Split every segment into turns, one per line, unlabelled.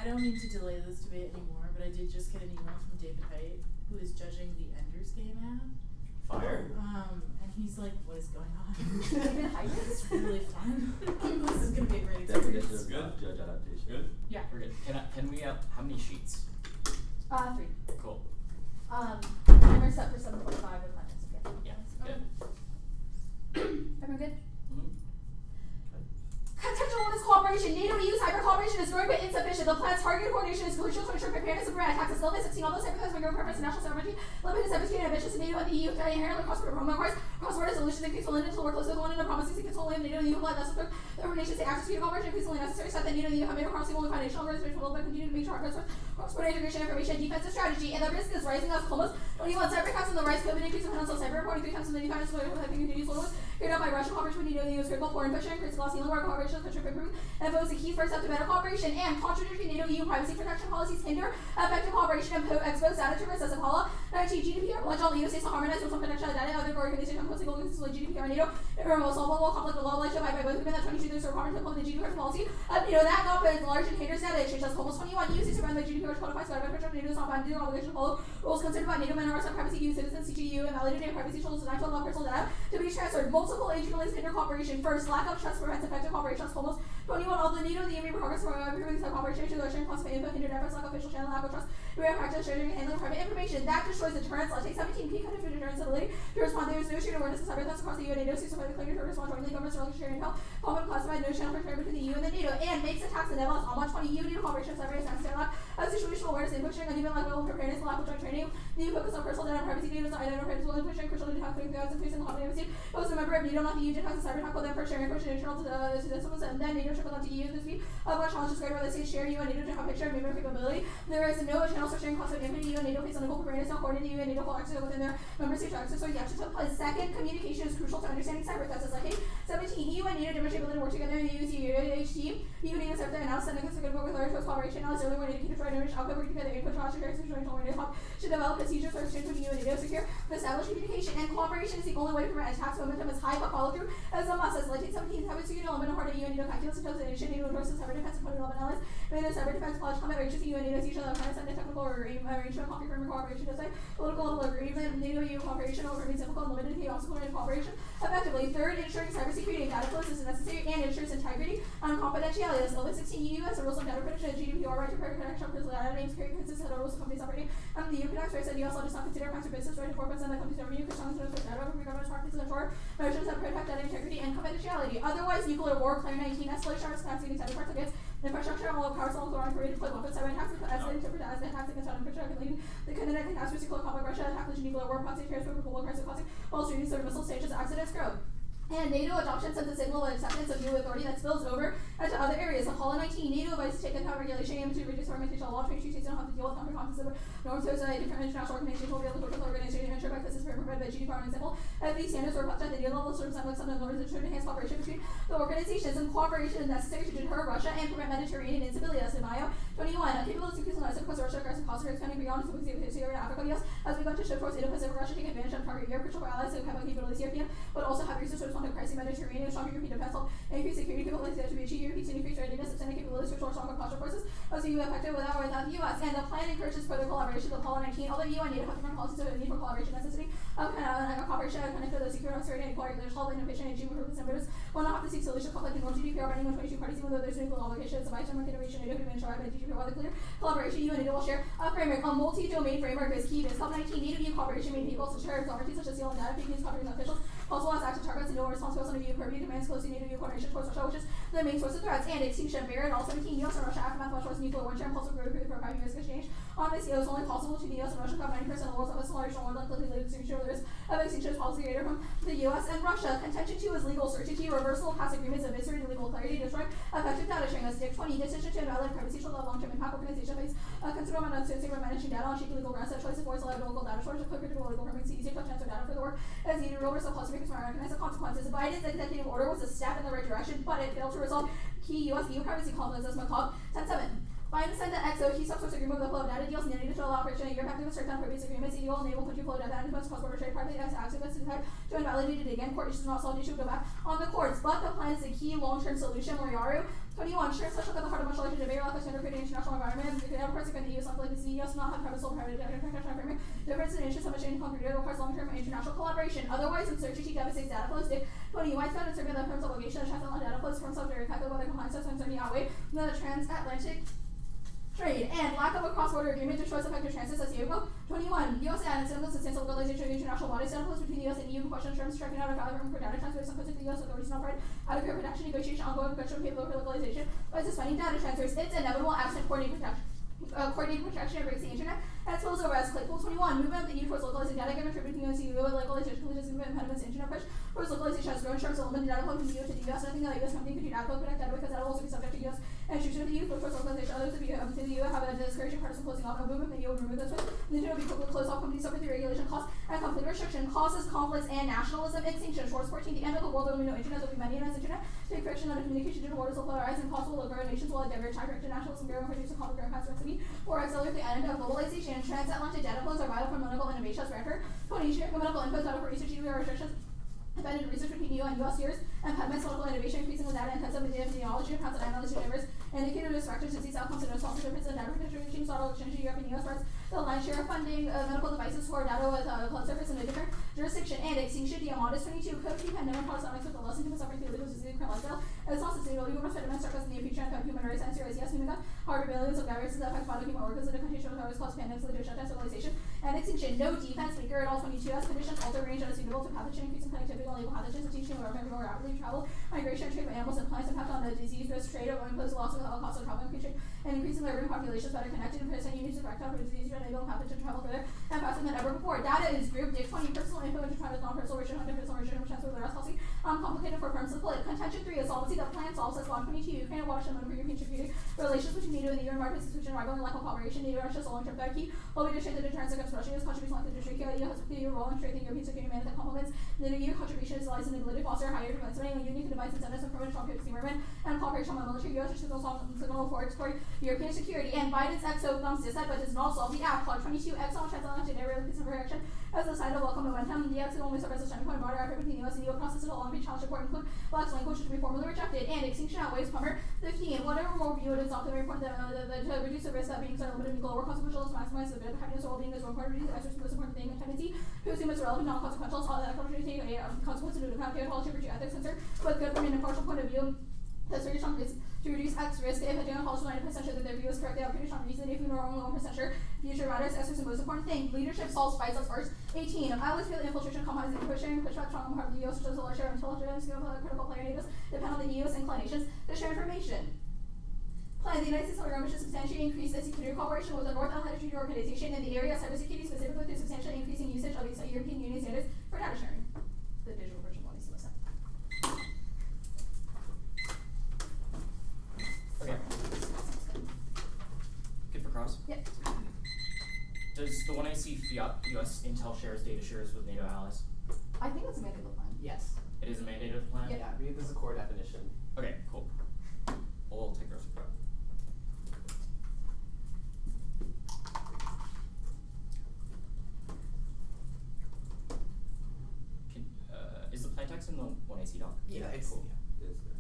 I don't mean to delay this debate anymore, but I did just get an email from David Height, who is judging the Ender's Game ad.
Fire.
And he's like, what is going on?
David Height?
It's really fun. This is going to be a great
Definition
experience.
of
Good.
judge adaptation.
Good?
Yeah.
We're good. Can we, how many sheets?
3.
Cool.
Timer set for 7:45 with minutes.
Yeah, good.
Everyone good?
Mm-hmm.
Contextual women's cooperation. NATO-EU cyber cooperation is growing but insufficient. The plan's targeted coordination is crucial to ensure preparedness of attacks. As Solvency 16, although cyber threats may grow preference to national sovereignty, limited cybersecurity ambitions in NATO and the EU carry inherently cross-border solutions increase willingness to work closely with one another, promises to control NATO and EU blood necessary. The nations say access to cooperation increasingly necessary, such that NATO and EU have made across the only foundational organization will continue to make sure cross-border integration, information, and defensive strategy. And the risk is rising as almost 21 cyber attacks and the rise COVID increase dependence on cyber reporting 3 times in the defense with continued slowness. Carried out by Russian cooperation with NATO and the EU is critical for infection, creates a loss ceiling where cooperation country improvement, and votes the key first step to better cooperation. And contradictory NATO-EU privacy protection policies hinder effective cooperation and expose data to risks as Apollo 19 GDPR. Pledge all EU states to harmonize social protection data. Other organizations closely looking to GDPR and NATO. It will solve global conflict with law by both women that 22 there's a requirement to implement the GDPR policy. That got but large and haters data exchange as almost 21 EU states around the GDPR which codifies data protection. NATO is not bound to do obligation to follow rules considered by NATO men or some privacy EU citizens, CGU, and validated data privacy tools designed to allow personal data to be transferred. Multiple agencies hinder cooperation. First, lack of trust prevents effective cooperation as almost 21. Although NATO and the EU made progress for improving cooperation, to sharing classified info hindered efforts like official channel lack of trust. We have practice sharing and handling private information. That destroys deterrence. Let's take 17 key countries for deterrence ability to respond. There is no shared awareness of cyber threats across the EU and NATO. So the claim to respond jointly governments are sharing help. Common classified no channel for sharing between the EU and the NATO. And makes attacks and deadlocks on 20 EU NATO cooperation cyber is necessary. Lack of situational awareness, input sharing, uneven level of preparedness, lack of joint training. The EU focus on personal data and privacy data. So identify personal input sharing, crucial to detect clearing threats, increasing the competency. Was a member of NATO, not the EU, detects a cyber attack. Then for sharing information internal to the systems, and then NATO trickle down to EU. This week, one challenge is greater where they say share EU and NATO to have picture and movement capability. There is no channel for sharing classified info. EU and NATO face unequal preparedness, not coordinated EU and NATO full access within their member state access. So the action took place. Second, communication is crucial to understanding cyber threats. As like 17 EU and NATO demonstrate ability to work together in the EU's team. EU and NATO serve their announced and considered with large close collaboration. Now, earlier when NATO destroyed Irish output working together, input to share situational awareness should develop procedures for exchange between EU and NATO secure. Establish communication and cooperation is the only way to prevent attacks. Momentum is high, but follow through as a must. As late 17 cybersecurity element part of EU and NATO calculus initiative NATO endorses cyber defense and 2011 allies. Made a cyber defense college combat ranges EU and NATO see each other and technical arrangement, concrete framework cooperation, just like political level agreement, NATO EU cooperation over remains difficult and limited to obstacle-oriented cooperation effectively. Third, ensuring cybersecurity and data flows is necessary and ensures integrity and confidentiality. As Solvency 16 EU has the rules of data protection and GDPR right to protection of personal data names, carry consistent rules of companies operating. The EU connects rights and US law does not consider crimes or business right to corporates and the company's revenue concerns with data over government's practices and ensure measures that protect data integrity and confidentiality. Otherwise, nuclear war, Player 19, escalation, risk, cascading, cyber parts against infrastructure, all power cells are created to play weapons, cyber attacks, escalating to as the attacks against infrastructure, leading the kinetic catastrophe, conflict, Russia, attack, nuclear war, proxy transfer, global crisis, causing all streams of missile stages, accidents, growth. And NATO adoption sends a signal of acceptance of new authority that spills over into other areas. Apollo 19, NATO advice to take account regulation aim to reduce fragmentation of law. 22 states don't have to deal with counter-conflicts of norms. There's a different international organization will be able to work with organization and ensure by this is provided by GDPR. An example, if these standards were applied at the NATO level, sort of sound like something in order to enhance cooperation between the organizations. And cooperation is necessary to deter Russia and prevent Mediterranean instability. As in Mayo 21, capabilities increasing lives because Russia aggressive costs are expanding beyond Syria and Africa. Yes, as we go to shift towards Indo-Pacific, Russia take advantage of target Europe, crucial for allies who have capabilities European, but also have research to respond to crisis Mediterranean. Stronger European defense help increase security capabilities to achieve European increase readiness, extending capabilities to stronger posture forces. Also, EU effective without or without the US. And the plan encourages further collaboration with Apollo 19. Although EU and NATO have different policies of the need for collaboration necessity of cooperation and connect to the secure security and equality. There's help innovation and achievement improvements and members will not have to seek solutions conflict in world GDPR binding on 22 parties, even though there's no legal obligations. The vice chairman innovation NATO can ensure that GDPR with clear collaboration. EU and NATO will share a framework. A multi-domain framework is key. This help 19 NATO EU cooperation made people to share authorities such as seal and data, fake news, copying officials, also as active targets and no responsible under EU purview demands closely NATO EU coordination towards Russia, which is the main source of threats, and extinction barrier. All 17 US and Russia aftermath of Russia's nuclear warfare impulsive growth for a 5-year risk exchange. On this, it was only possible to the US and Russia have 90% of the world's acceleration or likely related extinction risk of extinction policy greater from the US and Russia. Contention 2 is legal certainty, reversal of past agreements, eviscerated legal clarity, destroy effective data sharing. As Dick 20, decision to invalidate privacy should have long-term impact. Organization face a considerable amount of uncertainty when managing data on shaky legal grounds. That choice avoids allowed local data shortage, clear critical legal frameworks, easier to transfer data for the work as needed. Real risk of policymakers might recognize the consequences. Biden's executive order was a step in the right direction, but it failed to resolve key US-EU privacy conflicts, as McCall 10.7. Biden signed the XO key subsource agreement with the flow of data deals and the need to allow operation in Europe active strict on previous agreements. EU will enable country flow data and defense cross-border trade privately as activists decide to invalidate it again. Court issues not solved, issue go back on the courts. But the plan is the key long-term solution. Moriaru 21, sure, let's look at the heart of much larger debate, like a standard creating international environment. course, again, the EU is like the EU does not have private sole private international framework. Difference in interest, so much in concrete requires long-term international collaboration. Otherwise, uncertainty devastates data flows. 20. Widespread uncertainty that firms' obligation to transatlantic data flows from subject to whether compliance or uncertainty outweigh the transatlantic trade and lack of a cross-border agreement destroys effective transit, says Diego. 21. U.S. and substantial legalization of international bodies data flows between the U.S. and EU question terms striking out a value for data transfers and the U.S. authorities not provide adequate protection, negotiation, ongoing protection, capable for legalization by suspending data transfers. It's inevitable absent coordinated protection and breaks the internet. And spills over as Claypool. 21. Movement of the EU towards localizing data given trade between US and EU legalization legitimate impediments to internet push towards localization has grown terms of limited data flow from the EU to the US. Nothing that a US company could do to adequately protect data because data will also be subject to US and treated with the EU towards localization. Others of the EU have a discouraging partisan closing off a movement the EU would remove this with. The EU will be quickly closed off companies suffer through regulation costs and conflict restriction causes conflicts and nationalism extinction. Schwartz 14. The end of the world there will be no internet. There will be many internets. Internet take friction that communication digital waters will polarize and possible of nations will endeavor to direct nationalism bureau and produce a conflict and past recipe or accelerate the end of globalization. Transatlantic data flows are vital for medical innovation as record. 20. Sharing medical inputs out for research restrictions. Abandoned research between EU and US years and impediments medical innovation, increasing the data intensive epidemiology of cancer analysis universe, indicated risk factors, disease outcomes, and response difference in data protection regimes, auto exchange in Europe and US parts. The lion's share of funding medical devices for data with cloud service in a different jurisdiction and extinction. The amount is 22. Code key pandemic products with the lesson people suffering through legal disease, current lifestyle. It's not sustainable. You must recommend circles in the future and affect human rights and serious yes, human harbor billions of viruses that affect vital human organs in the country show terrorist cause pandemics, leadership, and civilization and extinction. No defense weaker at all. 22 as conditions alter range and suitable to pathogen, increasing connectivity, label pathogens, and teaching where more rapidly travel, migration, trade with animals and plants, impact on the disease risk, trade, or impose loss of the cost of travel and creature, and increasing the urban populations better connected and percent units of direct for disease, enable pathogen travel further and faster than ever before. Data is grouped. Dick 20 personal info into private non-personal, regional, personal, regional, transfer the rest policy. Complicated for firms to split. Contention 3 is solvency. The plan solves as law 22. Ukraine and watershed for European security. Relations between NATO and the EU market institution, rival and lack of cooperation. NATO Russia so long-term third key. Will be to strengthen deterrence against Russia. Its contribution like the district. EU has played a role in strengthening European security management complements. The EU contribution is lies in the ability to foster higher defense spending and union to devise incentives and permanent strong peer movement and cooperation among military US signal for export European security. And Biden's exo thumbs this but does not solve the app. Clause 22 Exxon transatlantic area with peace reaction as a sign of welcome momentum. The exo only serves as a starting point broader effort between the US and EU processes along the challenge report include Black's language to be formally rejected and extinction outweighs Plumber 15. Whatever more view it is often report that to reduce the risk that beings are limited and global consequential is maximize the happiness or well-being is one part of the exercise most important thing and tendency to assume it's relevant non-consequential all that take a consequence to account theology virtue ethics concern but good from an impartial point of view. That's very strong is to reduce X risk if a general college 90% sure that their view is correct. They have pretty strong reason if you know only 1% sure future matters. X is the most important thing. Leadership solves fights at first. 18. I always feel the infiltration compromise and pushing pushback strong on the part of the US which is a large share of intelligence critical player natives depend on the EU's inclinations to share information. Plan. The United States program which is substantially increase its security cooperation with the North Atlantic Treaty Organization in the area of cybersecurity, specifically through substantially increasing usage of the European Union standards for data sharing. The digital version will need to listen.
Okay. Good for cross?
Yep.
Does the one I see fiat US Intel shares data shares with NATO allies?
I think that's a mandate of the plan.
Yes.
It is a mandate of the plan?
Yeah, read this as a core definition.
Okay, cool. We'll take those for that. Is the plain text in the 1AC doc?
Yeah,
Okay,
it's
cool.
yeah, it is there.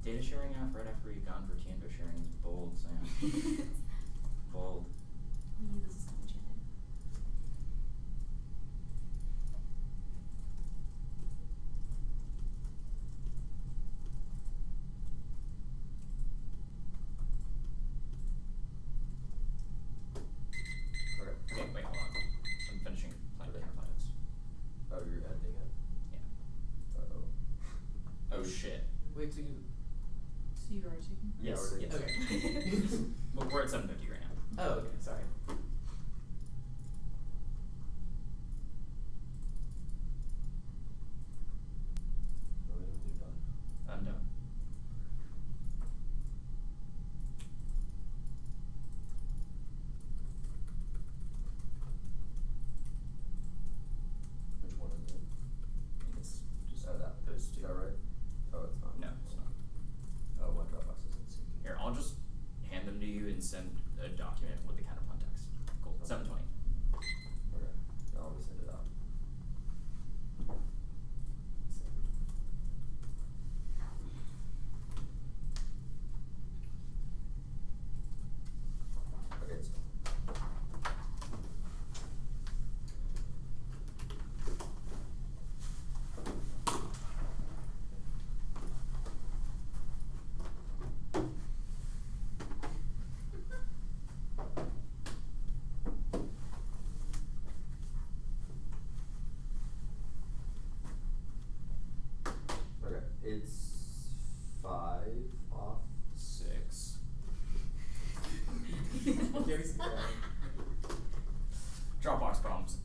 Data sharing app right after we gone for Tiendo sharing is bold, Sam. Bold.
This is coming, Shannon.
Okay.
Okay, wait, hold on. I'm finishing playing
Okay.
counterplanets.
Oh, you're editing it?
Yeah.
Uh-oh.
Oh shit.
Wait, so you.
So you are taking?
Yeah,
Yes,
we're
yes.
taking
Okay.
Well, we're at 750 right now.
Oh, okay, sorry.
What are we gonna do, done?
I'm done.
Which one is it?
I think it's just
Oh, that.
those
Is
two.
that right? Oh, it's not.
No, it's not.
Oh, one Dropbox isn't syncing.
Here, I'll just hand them to you and send a document with the counterplan text. Cool. 720.
Okay. Now let me send it out. Okay, it's done. Okay, it's 5 off.
6. Dropbox problems.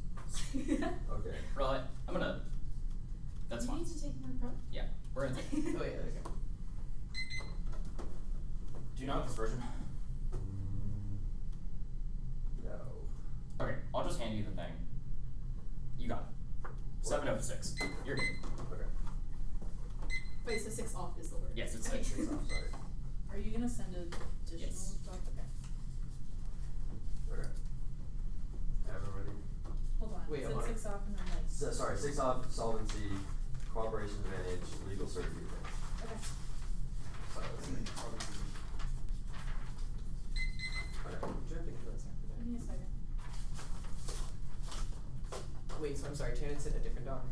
Okay.
Really? I'm gonna. That's
You
fine.
need to take more prep.
Yeah, we're gonna take it.
Oh, yeah, okay.
Do you know this version?
No.
Okay, I'll just hand you the thing. You got it. 706. You're good.
Okay.
Wait, so 6 off is the word?
Yes, it's
Okay.
6.
It's off, sorry.
Are you gonna send additional
Yes.
doc? Okay.
Okay. Everybody.
Hold on.
Wait,
Send
hold on.
6 off and then like.
So, sorry, 6 off, solvency, cooperation advantage, legal certainty.
Okay.
Sorry, that's me. Okay.
Do you have to give that second?
Give me a second.
Wait, so I'm sorry, Shannon sent a different doc?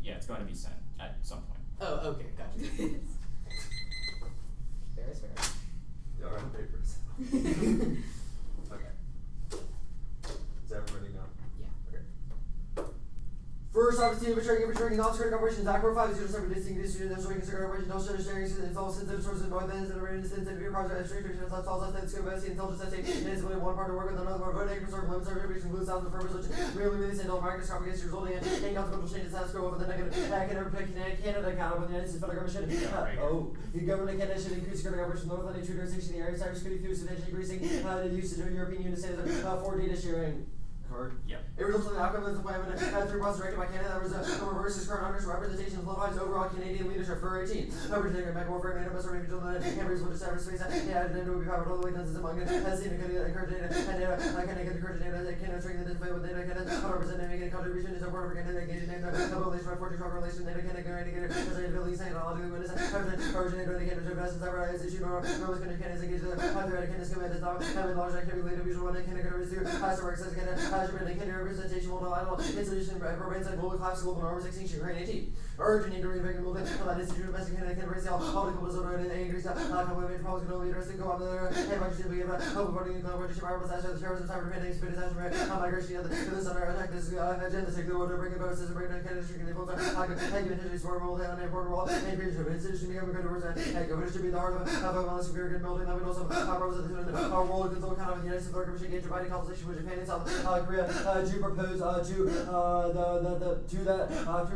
Yeah, it's going to be sent at some point.
Oh, okay, gotcha. Fair is fair.
Y'all got the papers. Okay. Is everybody done?
Yeah.
Okay. First, obviously, returning non-security corporations, Act 450 distinct issues, and showing security corporation, no sharing, and all sensitive sources, north ends, and arranged instance, and beer project, administration, and all that scope, intelligence, and is only one part to work with another part, voting, preserve, limit, service, includes thousands of purpose, which really release and all market propagation, resulting in consequential changes, status quo over the negative, Canada accountable, the United States federal government should, the government of Canada should increase security corporation, North Atlantic jurisdiction, the area of cybersecurity through substantially increasing, the usage of European Union standards, for data sharing. Card.
Yep.
It results in the outcome of the appointment through process directed by Canada that was reverses current Hunter's representation of Levi's overall Canadian leadership for 18. Originating back warfare, NATO must remain vigilant and Hamburg's will discover space and NATO will be powered all the way down to among as seen encourage data and Canada encourage data that Canada strengthen the debate with NATO Canada representing making a contribution is a part of Canada engaging NATO relation by forging strong relations NATO Canada guaranteeing as a ability technologically witness originating by Canada to invest in cyber as issue nor North Canada engaged the theoretic Canada's command is not having large activity later visual and Canada receive as works as Canada has been Canada representation multilateral institution prevents a global collapse global norms extinction grade 18 urging to reinvent multi that institution domestic Canada can raise all political disorder and increase complement problems can only address and go on there and by just being a hope voting in competition by disaster the terrorism cyber defending spirit disaster migration to the center attack this agenda take the order bring about system break down Canada stricken influence and given history for world and important world and creation of institution become a good person and go it should be the heart of a superior good building that we also represent our world control kind of the United States Commission engaged in fighting consultation with Japan and South Korea to propose to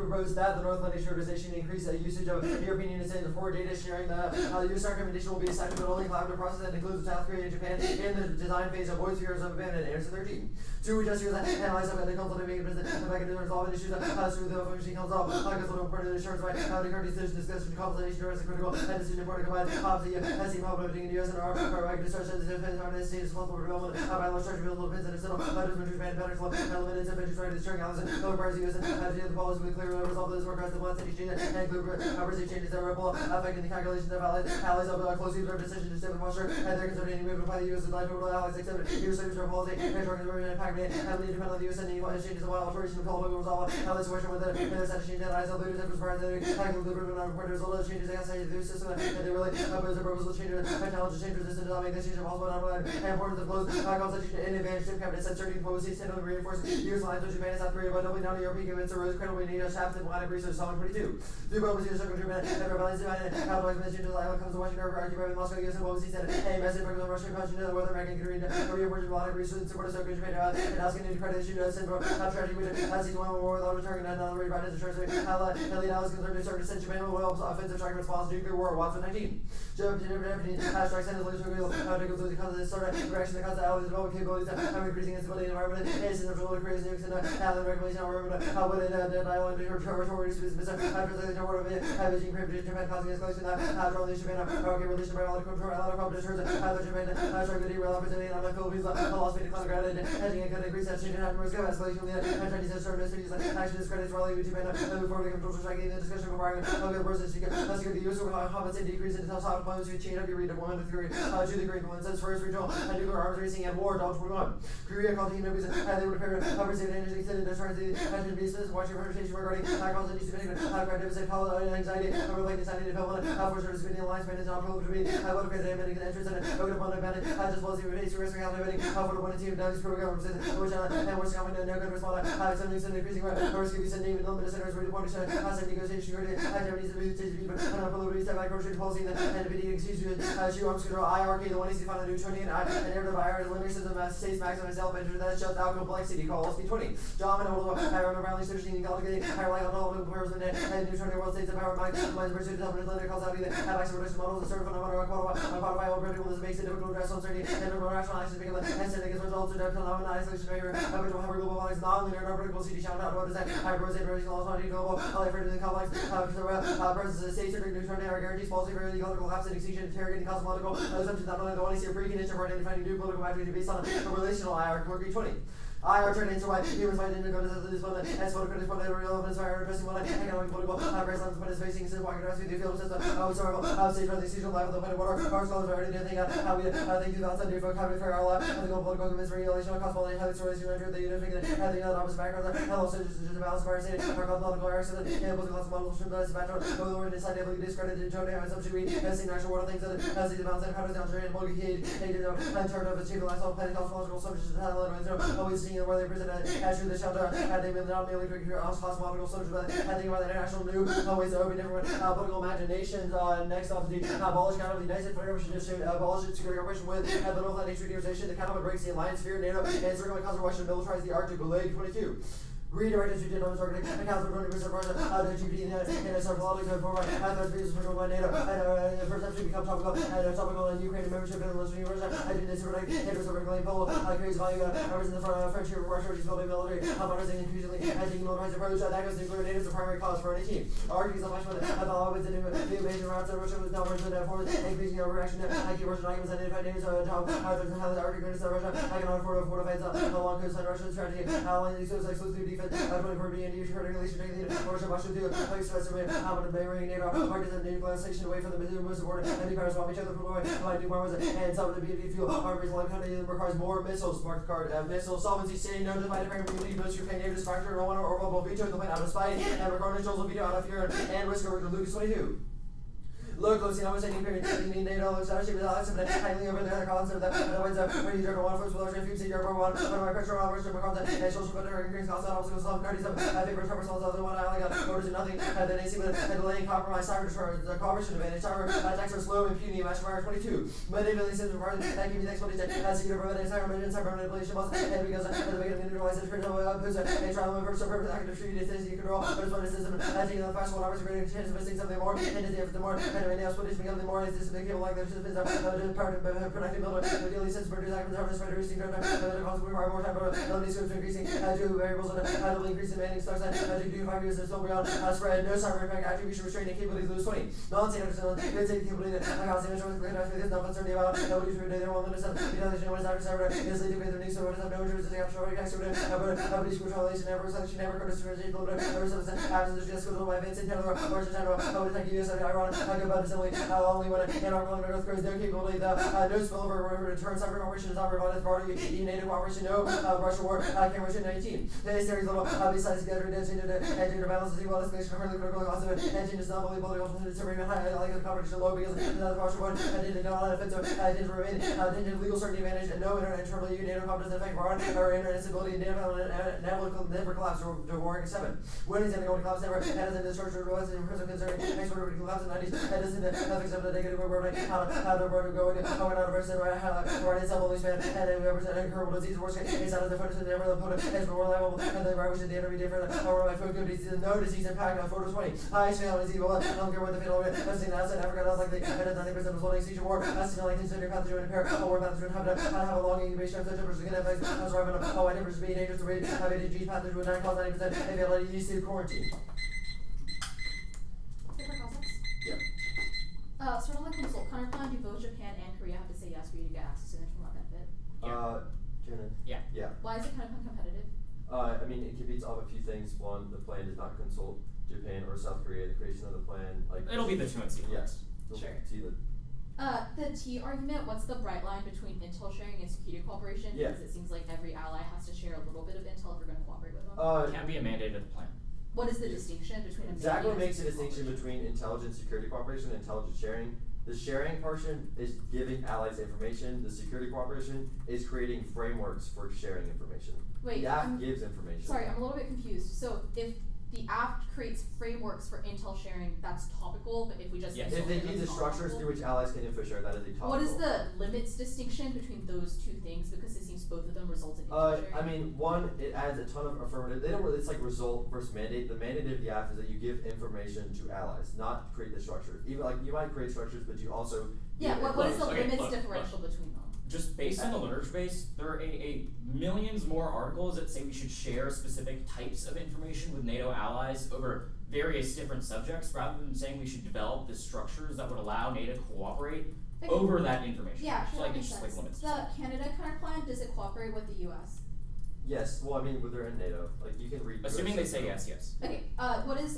propose that the North Atlantic Organization increase the usage of European Union standards for data sharing. The US recommendation will be a second but only collaborative process that includes South Korea and Japan in the design phase of voice fears of abandonment and answer 13. 2 adjusters that analyze them and they consult and make a business and mechanism resolve issues through the function comes up consult important insurance by the current decision discussion consultation is critical and decision important combined the SE public in the US and our research as the defense of the state is responsible for development by law structure build depends and settle letters which Japan better slow element and venture started sharing houses no requires the US and the policy with clear resolve this request the ones that exchange and include opposite changes that ripple affecting the calculations of allies of closely observed decision to stable posture, and they're concerned any movement by the U.S. and life over allies except U.S. service for policy, and organization and pact heavily depend on the U.S. and any changes of wild alteration of call resolve allies question with the set of changes that eyes of leaders and as the tackle the liberal non-reported result of changes outside of the system, and they really oppose the proposal to change technology change resistant to make this change possible not only and importance of close constitution and advantage to cabinet said certain policies tend to reinforce U.S. lines of Japan and South Korea by doubling down on European governments or rose credible NATO shaft and line of research Solomon 22. The diplomacy of circle Japan and rebellions divided capitalized by the changes of comes to Washington or occupied by Moscow. U.S. diplomacy said a message from the Russian question to whether American can read a reinforcement of line of research in support of circle Japan and asking into credit issue to send for tragedy which has seen one war without returning and another rewrite as a church Elliot Alice concerned to start to send Japan will offensive strike response to nuclear war. Watson 19. Strike sentence leads to real articles of the cause of this sort of direction that cause the allies develop capabilities of increasing instability in the environment and is of the crazy nukes and allied regulation of environment what it dialogue to territory to specific after the war of having created Japan causing escalation drawn the Japan okay relation by all the control a lot of competition the Japan strike the real opportunity on the Philippines philosophy decline granted heading and could increase that change and risk of escalation with the Chinese service action discredits rally with Japan moving forward to control striking the discussion requiring okay versus the use of compensate decrease in soft diplomacy chain of your read of 1 to 3 to the great one says first regional nuclear arms racing and war dodge 21 Korea called team members and they would prepare conversation energy extended to start the attention basis watching presentation regarding calls that needs to be crowd deficit call anxiety over like deciding development for sure spending alliance managed on proof to be what create a medical entrance and a good one about it just was the face risk reality for the one team down these programs which and what's coming to no good respond something increasing or give you some name and limited centers where the point has a negotiation Japanese people and a political step by grocery policy and video excuse you shoe arms control IRK the one easy find a Newtonian and narrative IR the linear system states maximum self entry that shuts out complexity call SP20 John and Old Higher Valley Searching and Calculating Higher Light on all the players in and Newtonian world states of power mind pursuit of linear causality that have access to models and certain phenomena quantify all predictable this makes it difficult to address uncertainty and rational actions because and sending as results to phenomena isolation behavior habitual hyper global bodies non-linear non-predictable CD shout out what is that hyperbosate relation laws not global all referred to the complex presence of the state certain Newtonian guarantees falsely very illegal collapse and extinction interrogating cosmological assumptions not only the one you see a precondition for identifying new political maturity based on a relational IR Mercury 20 IR turned into why humans find indigo to this one as photocritics point of relevance fire addressing one economic political presence but is facing since walking addressing the field system historical stage for the seasonal life of the planet water our scholars already did think how we think you outside the folk having fair our life and the global political convince regulation cosmology how it's related to the unit and the other opposite backgrounds hello so just a balance fire state our cosmological errors and the cosmological stream that's background over the word inside able to discredit the total and subject we have seen actual world things that has the balance and patterns down to and multi-cade and turn of achieving lifestyle planning cosmological subjects to talent and always seeing where they present as through the shelter, and they will not merely figure out cosmological social, but I think about the international new ways that open different political imaginations. Next off, the abolish kind of the United States federal should just abolish its security operation with the North Atlantic Treaty Organization, the kind of breaks the alliance sphere, NATO, and circling cause Washington militarize the Arctic. Belayed 22. Redirected to general targeting accounts for 20% of Russia, the GP and psychological forward, business controlled by NATO, and perception become topical, and topical in Ukraine membership in Russia, I did this right, it was a regular pole, creates value, in the friendship of Russia, which is building military, modernizing increasingly, and taking militarized approach, that goes nuclear NATO is the primary cause for any team. Argues so much for the with the new invasion routes that Russia was now versus the forward, increasing overreaction, keep Russian arguments identified names, Tom, how the arguments that Russia, I can afford to fortify along coastline Russian strategy, outlining these exclusive defense. 24 being used for regulation daily, or should Russia do a specific amount of bearing NATO, partisan nuclear station away from the most important enemy powers swap each other from away, like new powers, and some of the BFD fuel armies like country requires more missiles. Mark the card, missiles, solvency, saying no to the fight, apparently community, boost Ukraine, NATO, distraction, or one or mobile veto, the plan out of spite, and regarding controls will veto out of fear, and risk over to Lucas 22. Look closely, I was saying period, in NATO, especially with Alex, and handling over the other concept that otherwise, when you drink one first, with ocean, if you your one, my pressure on version of content, and social better, increasing costs, obstacles, parties of, I think, recover souls, other one, I like, orders and nothing, and then AC with a delaying compromise, cyber deterrence, the cooperation advantage, cyber attacks are slow and puny, match fire 22. Manipulating systems required, and give you the explanation, as you prevent cyber manipulation, must, and because at the beginning, neutralize the trade of a trial of first purpose, active treaty, decision you control, but it's one system, and taking the fast one, offers a greater chance of missing something more, and the more, and many else footage become the more is this big like there's just part of productive builder ideally since produce actions are spread reducing the cost we require more time but element scopes increasing two variables and double increase in manning stocks and do 5 years there's no beyond spread no cyber impact attribution restraining capabilities lose 20 non-standard good safety capability cost image with no uncertainty about nobody's read they won't understand utilization what is after cyber is leading with their needs so what is up no injuries the actual nobody's controlation never selection never could discriminate never substance absence of just go by Vince and Taylor or just general how would attack you so ironic I go about assembly only when an article in North Korea is no capability the no spillover return cyber cooperation is not provided broader EU NATO cooperation no Russia war Cameroon 19 the series little besides together engine to balance as well escalation currently critical cost of it engine is not believable to determine high like the competition low because the Russia war didn't know how to fit so didn't remain didn't legal certainty advantage and no internal EU NATO competence effect or internet stability never collapse or warring 7 when is going to collapse never and as in the structure was in prison concerning export to collapse in 90s and as in the nothing except the negative word how the word go in how not versus how in some only span and then we represent incurable disease worst case it's out of the photos and never the photo is more reliable and the right the interview different or my food good disease no disease impact on photo 20 high fail is evil I don't care what the fatal I've seen that in Africa that's like the 90% of holding seizure war I've seen like considering pathogen impair or pathogen have a long incubation of the temperature again effects as well as how temperatures being dangerous to read have ADG pathogen would not cause 90% availability you see quarantine.
Paper concepts?
Yep.
Sort of like consult counterplan, do both Japan and Korea have to say yes for you to get access to the internal benefit?
Janet.
Yeah.
Why is it counterplan competitive?
I mean, it competes off a few things. One, the plan does not consult Japan or South Korea. The creation of the plan, like
It'll be the 2 and C.
Yes.
Sure.
See the.
The T argument, what's the bright line between intel sharing and security cooperation?
Yeah.
Because it seems like every ally has to share a little bit of intel if you're going to cooperate with them.
It can't be a mandate of the plan.
What is the distinction between a
Exactly what
mandate
makes a
and
distinction
cooperation?
between intelligence security cooperation and intelligence sharing. The sharing portion is giving allies information. The security cooperation is creating frameworks for sharing information.
Wait,
the app gives information.
Sorry, I'm a little bit confused. So if the app creates frameworks for intel sharing, that's topical, but if we just
Yes.
If they
install it,
give the
that's
structures
topical?
through which allies can info share, that is a topical.
What is the limits distinction between those two things? Because it seems both of them result in intel sharing.
I mean, one, it adds a ton of affirmative. They don't really. It's like result versus mandate. The mandate of the app is that you give information to allies, not create the structures. Even like you might create structures, but you also.
Yeah, what is the
Okay,
limits
look.
differential between them?
Just based on the literature base, there are a millions more articles that say we should share specific types of information with NATO allies over various different subjects, rather than saying we should develop the structures that would allow NATO to cooperate
Okay.
over that information.
Yeah,
So,
sure,
like,
that
it's
makes
just like
sense.
limits.
The Canada counterplan, does it cooperate with the US?
Yes. Well, I mean, they're in NATO. Like you can read.
Assuming they
US,
say
so-
yes.
Okay,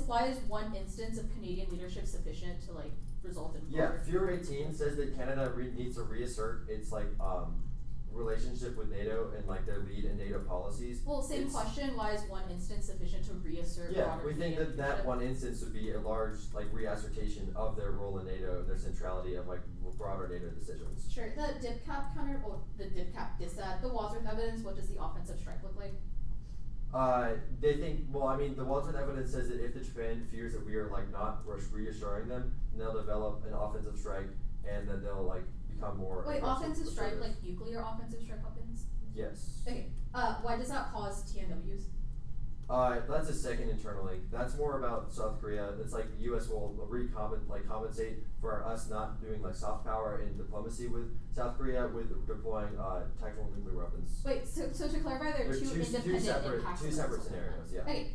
why is one instance of Canadian leadership sufficient to like result in
Yeah,
broader-
Fuhrer 18 says that Canada needs to reassert its like relationship with NATO and like their lead in NATO policies.
Well, same
It's-
question, why is one instance sufficient to reassert
Yeah,
broader
we think
Canadian
that
leadership?
one instance would be a large like reassertation of their role in NATO and their centrality of like broader NATO decisions.
Sure, the DIPCAP counter, or the DIPCAP dissat, the Wadsworth evidence, what does the offensive strike look like?
They think. Well, I mean, the Wadsworth evidence says that if the Japan fears that we are like not reassuring them, then they'll develop an offensive strike, and then they'll like become more.
Wait,
aggressive,
offensive strike,
assertive.
like nuclear offensive strike weapons?
Yes.
Okay, why does that cause TNWs?
That's a second internal link. That's more about South Korea. It's like the U.S. will compensate for us not doing like soft power and diplomacy with South Korea with deploying tactical nuclear weapons.
Wait, so to clarify, there are
There's
two independent impacts.
two
of
separate
this whole
scenarios.
plan.
Yeah.
Okay,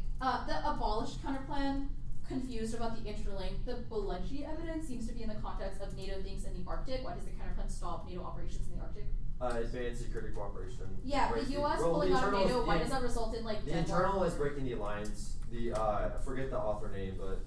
the abolished counterplan, confused about the interlink. The Belenji evidence seems to be in the context of NATO things in the Arctic. Why does the counterplan stop NATO operations in the Arctic?
Advanced security cooperation.
Yeah,
breaks
the US
well,
pulling
the
out of
internal
NATO,
is-
why does that result in like
The
Denmark?
internal is breaking the alliance. The I forget the author name, but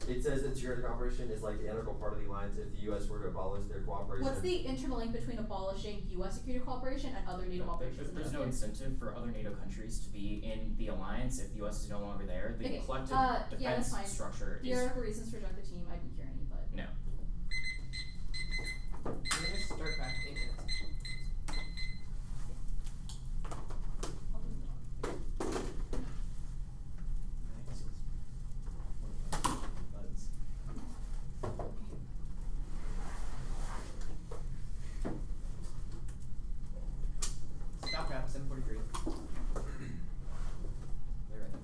it says that security cooperation is like the integral part of the alliance if the U.S. were to abolish their cooperation.
What's the internal link between abolishing US security cooperation and other NATO operations in the
There's no
Arctic?
incentive for other NATO countries to be in the alliance if the US is no longer there. The
Okay,
collective
yeah,
defense
that's fine.
structure
Here
is
are reasons to reject the team. I didn't hear any, but
no.
I'm gonna start back 8 minutes.
I'll do it.
Stop rap, 7:43. They're right there.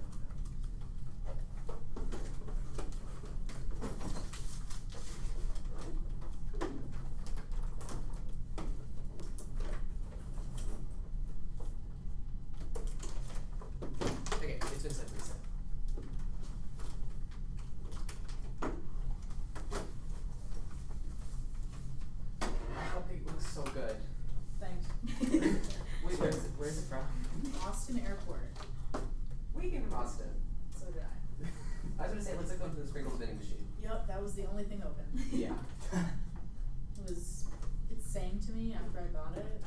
Wait, where's it from?
Austin Airport.
We came from Austin.
So did I.
I was gonna say it looks like going to the sprinkles vending machine.
Yep, that was the only thing open.
Yeah.
It sang to me after I bought it.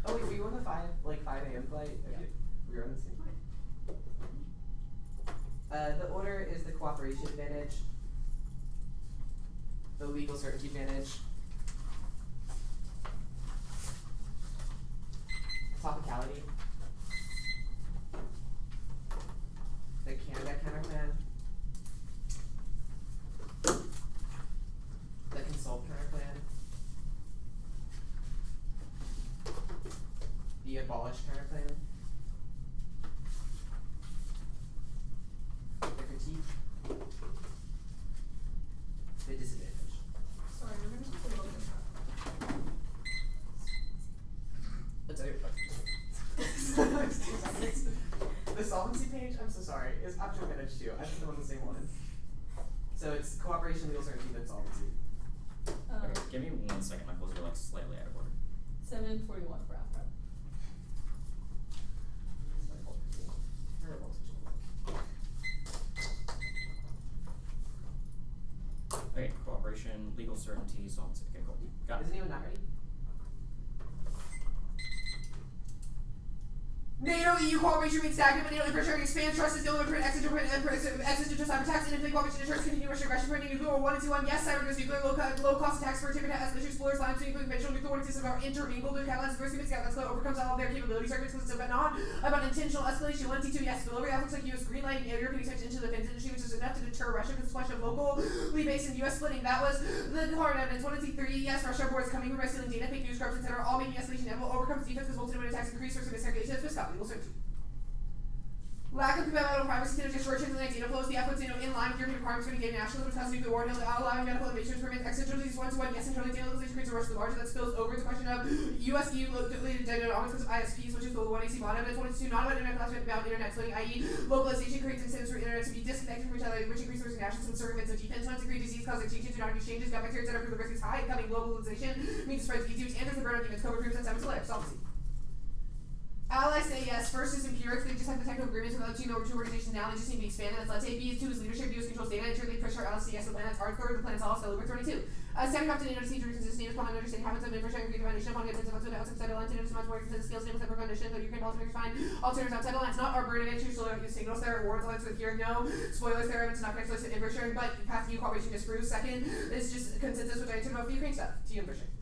Oh wait, were you on the 5 a.m. flight?
Yeah.
We were on the same flight. The order is the cooperation advantage, the legal certainty advantage, topicality, the Canada counterplan, the consult counterplan, the abolish counterplan, the critique, the disadvantage.
Sorry, we're gonna take a little bit of that.
Let's edit The solvency page, I'm so sorry, is up to advantage too. I think I'm on the same one. So it's cooperation, legal certainty, then solvency.
Okay, give me 1 second, my clothes are like slightly out of order.
741 for Alfred.
Okay, cooperation, legal certainty, solvency. Okay, cool. Got it.
Is anyone not ready? NATO EU cooperation means stagnant, but NATO infrastructure expands, trust is still over, access to cyber attacks, and inflate cooperation ensures continuous aggression, preventing nuclear war 1 and 2 1. Yes, cyber goes nuclear, low cost attacks for typical escalation, explorers, lines, nuclear conventional nuclear warning systems are intermingled with catalysts, risk of scout that overcomes all of their capabilities, arguments, but not about intentional escalation. 1 T2, yes, spillover. That looks like US green light and European expansion into the defense industry, which is enough to deter Russia because it's a question of locally based in US splitting. That was the hard evidence. 1 and T3, yes, Russia boards coming from by stealing data, fake news, corruption, etc., all making escalation inevitable, overcomes defense because multi-domain attacks increase risk of miscalculation, it's fiscal, legal certainty. Lack of commitment privacy to distortions in the data flows, the efforts in line with European requirements for getting national limits, nuclear war, allowing medical innovations, prevents excentralities 1 to 1, yes, internally data legalization creates a rush to the margin that spills over into the question of US EU related dynamics because of ISPs, which is the 1AC bond evidence, 1 to 2, not about internet class, but about internet splitting, i.e. localization creates incentives for internet to be disconnected from each other, which increases risk of national and circumvents of defense. 1 to 3, disease causing exchanges, do not exchanges, got bacteria, etc. Prove the risk is high, coming globalization means it spreads easy, and there's the burn of defense, COVID proves that 7 to layer, solvency. Allies say yes. First is empirics. They just have the technical agreements with other two organizations now. They just need to be expanded. That's let's say B is 2 is leadership. U.S. controls data. Ensure they push our allies to yes. The planet's hardcore. The planet's all still over 32. Standing up to NATO to see to resist NATO's common understanding habits of infrastructure and create the foundation upon the defensive outside outside the lines. NATO's much more extensive skills and separate foundation. Though Ukraine policy makes fine. Alternatives outside the lines. Not our burden of entry. So use signals there. Warns alliance with here. No spoilers there. It's not going to explicit infrastructure. But path to EU cooperation disproves. Second is just consensus, which I took about the Ukraine stuff. To infrastructure.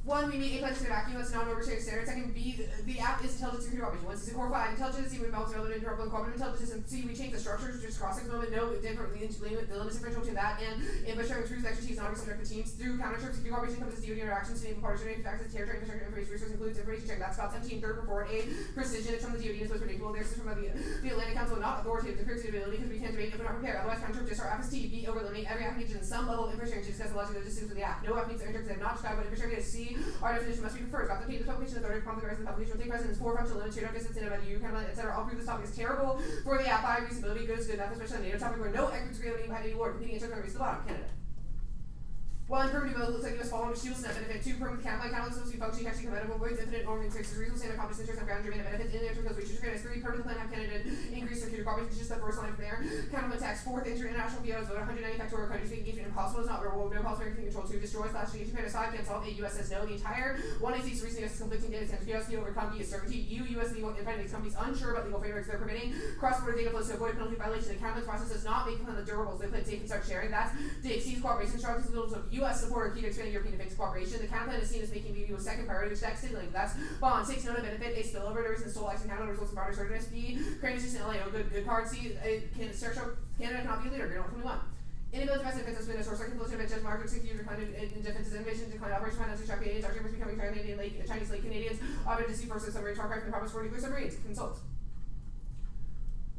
1, we meet A pledge to the vacuum, that's non-overshare standard. Second, B, the app is intelligence security cooperation. 1, C, core 5, intelligence, C, we balance relevant interoperable and cooperative intelligence, and C, we change the structures, just crossing moment, no different, the limits differential between that and infrastructure, improves expertise, not subject to teams. Through counter-term security cooperation comes DoD interactions to enable parties to access territory, infrastructure, information resources, includes information check. That's about 17, third report. A, precision, it's from the DoD, it's most predictable. There's from the Atlantic Council, not authoritative, the predictability, because we can't debate if we're not prepared. Otherwise, counter-term just our app is T, B, overloading. Every app needs in some level of infrastructure to discuss the logic of the logistics of the app. No app needs to interpret that have not described what infrastructure is. C, our definition must be preferred. Got the page of the publication authority from the rest of the publication will take precedence. 4, functional limits, trade-off distance, in about you, etc. I'll prove this topic is terrible for the app by reasonability, good is good enough, especially on the NATO topic where no experts agree on any war, competing answers are race to the bottom, Canada. 1, permanent bill looks like US following which shields net benefit. 2, permanent counterline supposed to be functioning, actually compatible, avoids infinite norm increases, reasonable standard competence interest and ground driven benefits in the because we choose fairness. 3, permanent plan have candidate increase security cooperation, just the first line from there. Counterline tax. 4th, international vetoes, vote 190 factorial countries making engagement impossible is not where no possible American control. 2, destroys last engagement fairness. 5, can't solve. 8, US says no. The entire 1 AC recently US is conflicting data standards. Chaos can overcome. B is certainty. U, US legal independent companies unsure about legal frameworks they're permitting. Cross-border data flows to avoid penalty violation. The counterline process does not make them the durables. They play it safe and start sharing. That's the exceeds cooperation. Strong signals of US support are key to expanding European defense cooperation. The counterplan is seen as making the US second priority, which next signaling. That's bond. 6, no benefit. A, spillover. There is the sole action counter results in broader assertiveness. B, Ukraine is just an LAO. Good card. C, Canada cannot be a leader. You're not 21. Inability to pass defense has been a source of inflation of judge market security decline in defense's innovation, decline operation finance, shock Canadians, arguments becoming Chinese Lake Canadians, opted to see forces submarine aircraft in the province for nuclear submarines. Consult.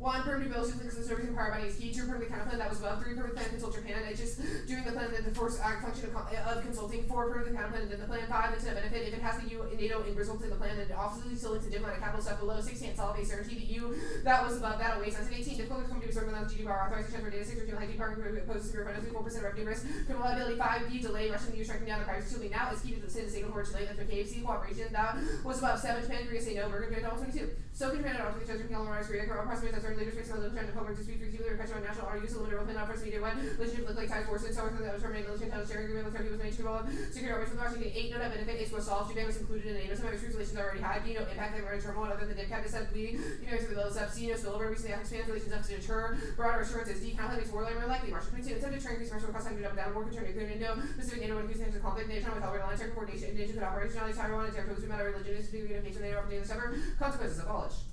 1, permanent bill, 2, links to the service and power body is key. 2, permanent kind of plan that was above. 3, permanent plan consult Japan. It's just doing the plan that the force function of consulting. 4, permanent kind of plan and then the plan. 5, it's a benefit. If it has the NATO in results in the plan, then it obviously still links to diplomatic capital stuff below. 6, can't solve a certainty. The U, that was above that always. 18, difficult to come to a certain amount of GDP power authorized to transfer data. 6, high GDP power poses severe financially 4% revenue risk. Criminal liability. 5, B, delay. Russian EU striking down the privacy shielding now is key to the signal for Chile. That's for KFC cooperation. That was above. 7, Japan, Korea say no. Bergen, Japan, 22. So Japan and also the Colonized Korea, approximately that's our leaders face on the trend of public dispute, the question on national use, limited open up first media one, relationship look like ties forces, so that was terminated military intelligence sharing agreement with Turkey was made to develop security operations with Washington. 8, no net benefit, it's was solved. Japan was included in the NATO. Some of its relations are already high. B, no impact that were in turmoil other than the DIPCAT is said to be, to the levels up. C, no spillover, recently expands relations up to deter broader assurances. D, conflict makes war more likely. March 22, instead of deterring increased martial cost, time to up down, more concerned nuclear Indo, Pacific NATO, and increasing the conflict, NATO with all airline sector coordination, indigenous with operationality, Taiwan, and territorial matter, religion, unification, NATO, opportunity to sever, consequences abolished.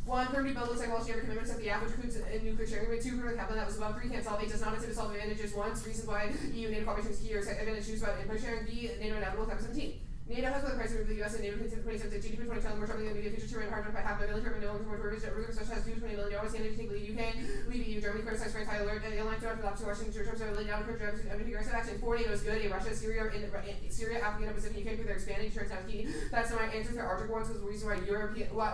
1, permanent bill looks like all share commitments at the app, which includes a nuclear sharing agreement. 2, permanent capital that was above. 3, can't solve. 8, does not intend to solve advantages. 1, reasons why EU NATO cooperation is key or advantage issues about input sharing. B, NATO inevitable. 17. NATO has the price of the US and NATO consider 27 GDP 2010 more troubling than the future to run hard by half a military no longer more towards such as $20 million Canada to take lead UK, leave EU, Germany criticize France high alert, airline to after the Washington terms of laid down for drugs and aggressive action. 4, NATO is good. Russia, Syria, Africa, and Pacific, UK, they're expanding turns out key. That's my answer for Arctic ones because the reason why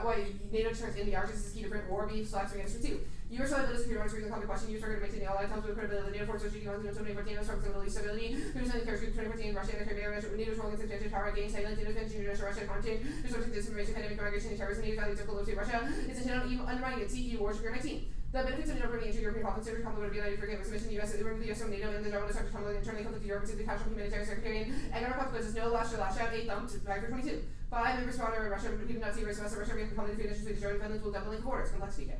why NATO turns in the Arctic is key to prevent war. B, flags against for 2. US reliability security orders the public question. US are going to make the allied times with credibility. NATO forces GD ones in 2014 strong stability. Who's in the first 2014 Russia and Crimea. NATO's role in substantial power gains. Thailand, intervention, Russia, content. Resources disinformation, pandemic, migration, and terrorism. NATO's values of closely Russia. It's intended on undermining its EU war. 19. The benefits of NATO bringing into European policy considered conflict would be united for again submission US remove the US from NATO and the German start to conflict internally conflict to Europe to the casual humanitarian secretariat. Economic consequences no lash out 8 thumb to 5 for 22. 5 members fought over Russia repeated Nazi race Russia we have conflict between nations with Germany Finland will double link borders. Complexity K.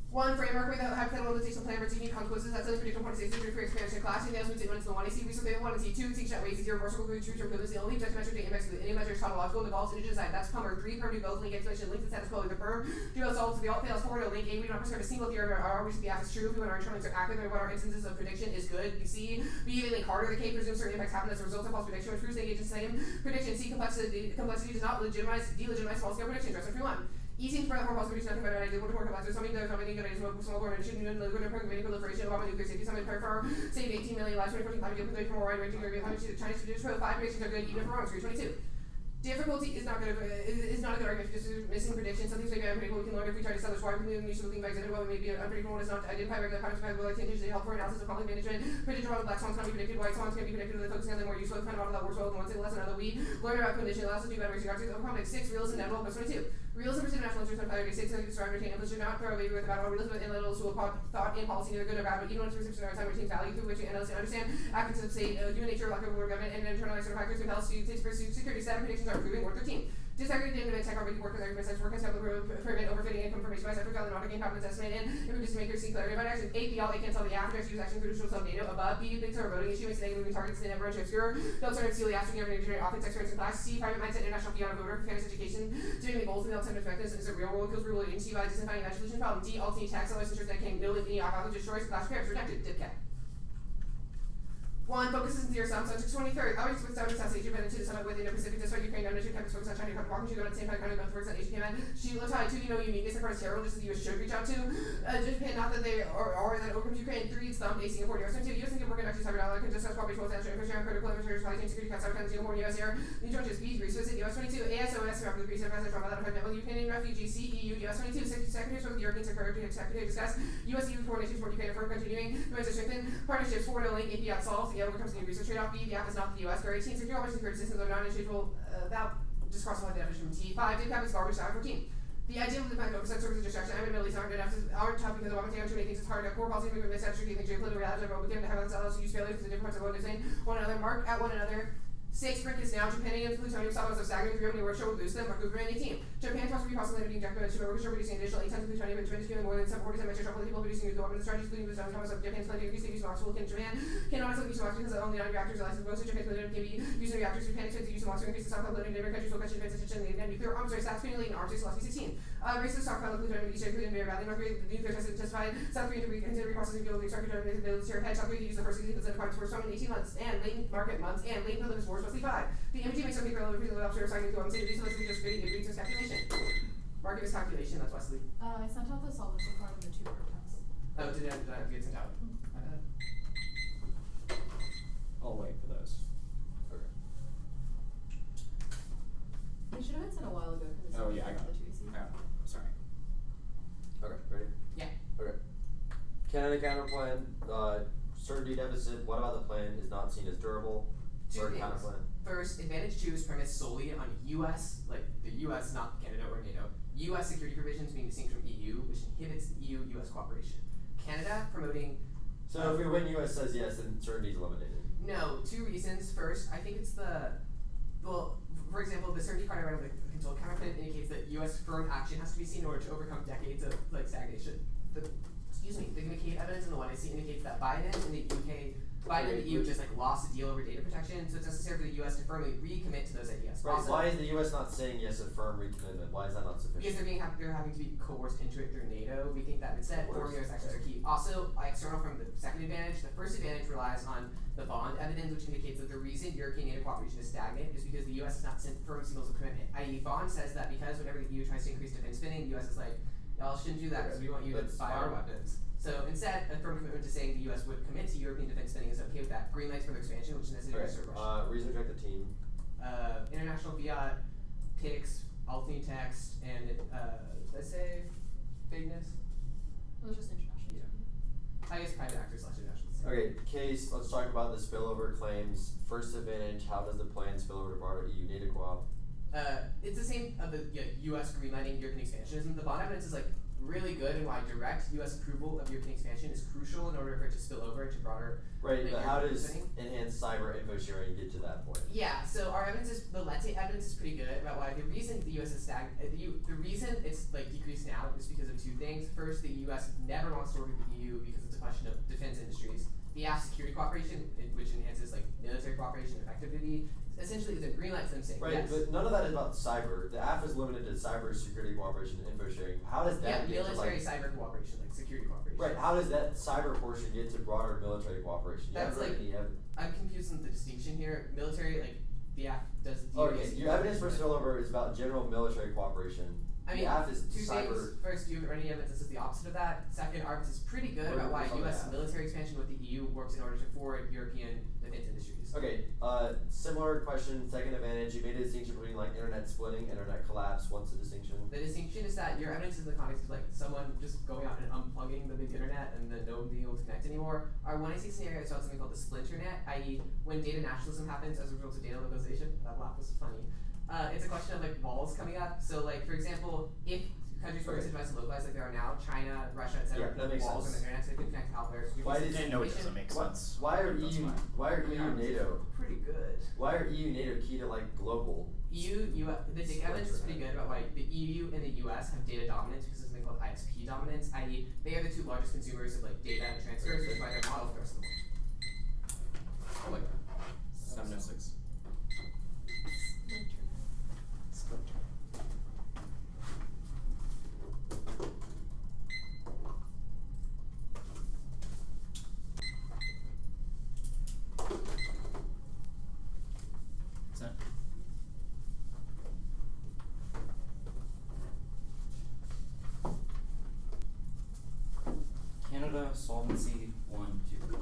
1, framework with a hypothetical implementation plan for teaching consequences that's unpredictable point of for expansion class. And those when it's the 1 AC recently 1 and C2 teach that ways zero versatile group true term is the only objective metric to index with any measure is tautological involves into design. That's Plumber 3, perm do both link explanation link the status quo with the perm. Do both solve to the alt fails 4 to link A. We don't prescribe a single theory of our always the F is true. We want our internal links are active and what our instances of prediction is good. C, B they link harder. The K presumes certain impacts happen as a result of false prediction, which proves they engage in the same prediction. C complexity does not delegitimize small scale predictions. Rest of 1. Easy to further possible nothing better than I did want to work about. So something that somebody good ideas about small organization and the good program proliferation of nuclear safety summit for saving 18 million lives 2014 climate deal from a wide ranging area of Chinese to destroy 5 predictions are good even if wrong. 22. Difficulty is not good. Is not a good argument for just missing predictions. Some things may be unpredictable. We can learn if we try to establish why we can use the thing by example. What may be unpredictable one is not identified regular patterns of like tangentially help for analysis of conflict management. Predicted model black swans cannot be predicted. White swans can be predicted. With focusing on the more useful kind of model that works well with one thing less another. We learn about condition allows us to do better with regards to conflict. 6 realism inevitable plus 22. Realism pursuit of national interest on 5 6 to strive to retain implicit not throw away with about all realism and little school of thought and policy neither good or bad, but even when it's perception or time retains value through which you analyze and understand actions of state, human nature, lack of war government, and internalized factors with health students to pursue security. 7 predictions are improving. Or 13. Disaggregated into tech are making work with arguments as work has helped prevent overfitting and confirmation bias after valid not gain confidence estimate and improve decision makers see clarity about action. 8 the all they can't tell the after use action crucial sub NATO above. B big terror voting issue makes negative moving targets in everyone to obscure. Don't start steal the asking everything to generate offense experience in class. C private mindset international beyond a voter fairness education doing the goals and the alternative mechanisms is a real world kills real agency by defining that solution problem. D alternate tax always ensures that can no any alcohol destroys class pairs rejected. DIPCAT. 1 focuses sincere sums on 23rd. Always with Saudi South Asia to the summit with Indo-Pacific despite Ukraine domination campus focus on China country walking to go at the same time kind of focus on Asia Japan. Sheila Tai 2 uniqueness across terror just as the US should reach out to. Japan not that they are that overcomes Ukraine. 3 it's thumbed A Singapore US 22. US and Singapore can actually $100 can discuss cooperation with national infrastructure critical infrastructure supply chain security cuts out Singapore US air. The joint is B Greece visit US 22 ASOS remember the Greece ambassador trauma that have met with Ukrainian refugees. C EU US 22 secretaries with the European secretary discuss US EU coordination for Ukraine for continuing to strengthen partnerships for link AP solves the overcomes the research trade-off. B the app is not the US. There are 18 secure operations systems are non-negotiable without just crossing the definition from T. 5 dip cap is garbage. 14. The idea of the fact that oversight serves as a distraction. I'm in the Middle East aren't enough. Aren't tough because the woman too many things. It's hard to core policy movement strategy things geopolitical reality of what we can have on to use failures to different parts of what they're saying. One another mark at one another. 6 brick is now Japan and plutonium stocks of staggering 3 workshop will boost them. Mark Cooper and 18. Japan talks to be possibly limiting injectment to workshop producing additional 8 tons of plutonium and Japan is more than 47 metric ton of people producing nuclear weapons strategies including the Thomas of Japan's plenty of use of box will Japan cannot also use box because only 9 reactors are licensed. Most of Japan's plutonium can be used in reactors. Japan expects to use the box to increase the stockpile of plutonium in neighboring countries will question defense attention and nuclear arms race. That's between arms race last 16. Race of stockpile of plutonium each including very badly. North Korea the nuclear test testified South Korea to reconsider reprocessing fuel extract plutonium military head. South Korea to use the first season of parts for some in 18 months and latent market months and latent prelims wars mostly 5. The MG makes something relevant for the officer assigning to one city, so let's just create a reasons calculation. market risk calculation, that's Wesley.
I sent out the solvency card and the 2 word test.
Oh, did I get sent out? My bad.
I'll wait for those.
Okay.
They should have been sent a while ago because
Oh, yeah, I got
the
it.
2 EC.
Sorry.
Okay, ready?
Yeah.
Okay. Canada counterplan, certainty deficit, what about the plan is not seen as durable?
Two
Or
things.
counterplan?
First, Advantage 2 is premised solely on US, like the US, not Canada or NATO, US security provisions being distinct from EU, which inhibits EU-US cooperation. Canada promoting.
So if we win US says yes, then certainty is eliminated.
No, 2 reasons. First, I think it's well, for example, the certainty card I read of the controlled counterplan indicates that US firm action has to be seen in order to overcome decades of like stagnation. The McCabe evidence in the one I see indicates that Biden and the EU just like lost a deal over data protection, so it's necessary for the US to firmly recommit to those ideas.
Right,
Also,
why is the US not saying yes a firm recommitment? Why is that not sufficient?
because they're having to be coerced into it through NATO. We think that instead foreign US actions are key. Also, external from the second advantage, the first advantage relies on the bond evidence, which indicates that the reason European NATO cooperation is stagnant is because the US has not sent firm signals of commitment. I.e., bond says that because whenever the EU tries to increase defense spending, the US is like, y'all shouldn't do that because we want you to
That's
buy our
fine.
weapons. So instead, a firm commitment to saying the US would commit to European defense spending is okay with that. Green lights for the expansion, which is necessary to serve Russia.
Reason to check the team.
International fiat, PIX, alt-text, and did I say vagueness?
It was just international.
Yeah. I guess private actors / internationals.
Okay, case, let's talk about the spillover claims. First advantage, how does the plan spill over to broader EU NATO co-op?
It's the same of the US greenlighting European expansionism. The bond evidence is like really good and why direct US approval of European expansion is crucial in order for it to spill over into broader.
Right,
like,
but how
European
does
spending.
enhanced cyber info sharing get to that point?
Yeah, so our evidence is the Lete evidence is pretty good about why the reason the US is the reason it's like decreased now is because of 2 things. First, the US never wants to work with the EU because it's a question of defense industries. The AF security cooperation, which enhances like military cooperation effectively, essentially is a green light to them saying
Right,
yes.
but none of that is about cyber. The AF is limited to cyber security cooperation and info sharing. How does that get to
military
like,
cyber cooperation, like security cooperation.
right, how does that cyber portion get to broader military cooperation? You
That's
haven't
like-
really evidence.
I'm confused on the distinction here. Military, like the AF does the
Okay, your evidence for spillover is about general military cooperation.
I mean,
the AF is
2
cyber.
things. First, do you have any evidence this is the opposite of that? Second, our evidence is pretty good about why
Oh,
US
yeah.
military expansion with the EU works in order to forward European defense industries.
Okay, similar question, second advantage, you made a distinction between like internet splitting, internet collapse, what's the distinction?
The distinction is that your evidence is in the context of like someone just going out and unplugging the big internet and then no one being able to connect anymore. Our 1AC scenario is about something called the splinternet, i.e. when data nationalism happens as a result of data localization. That laugh was funny. It's a question of like walls coming up. So like for example, if countries were
Okay.
incentivized to localize like they are now, China, Russia, etc.
Yeah, that makes
walls
sense.
on the internet so they can connect malware. So we
Why
can
did-
send
No, it
information.
doesn't make sense.
Why are
That's
EU
fine.
why are
I mean,
EU
our
NATO
pretty good.
why are EU NATO key to like global?
The evidence is pretty good about why the EU and the US have data dominance because of something called ISP dominance, i.e. they are the 2 largest consumers of like data and transfers, which is why they're model for the rest of the world.
Oh my god.
706. What's that? Canada Solvency 1, 2.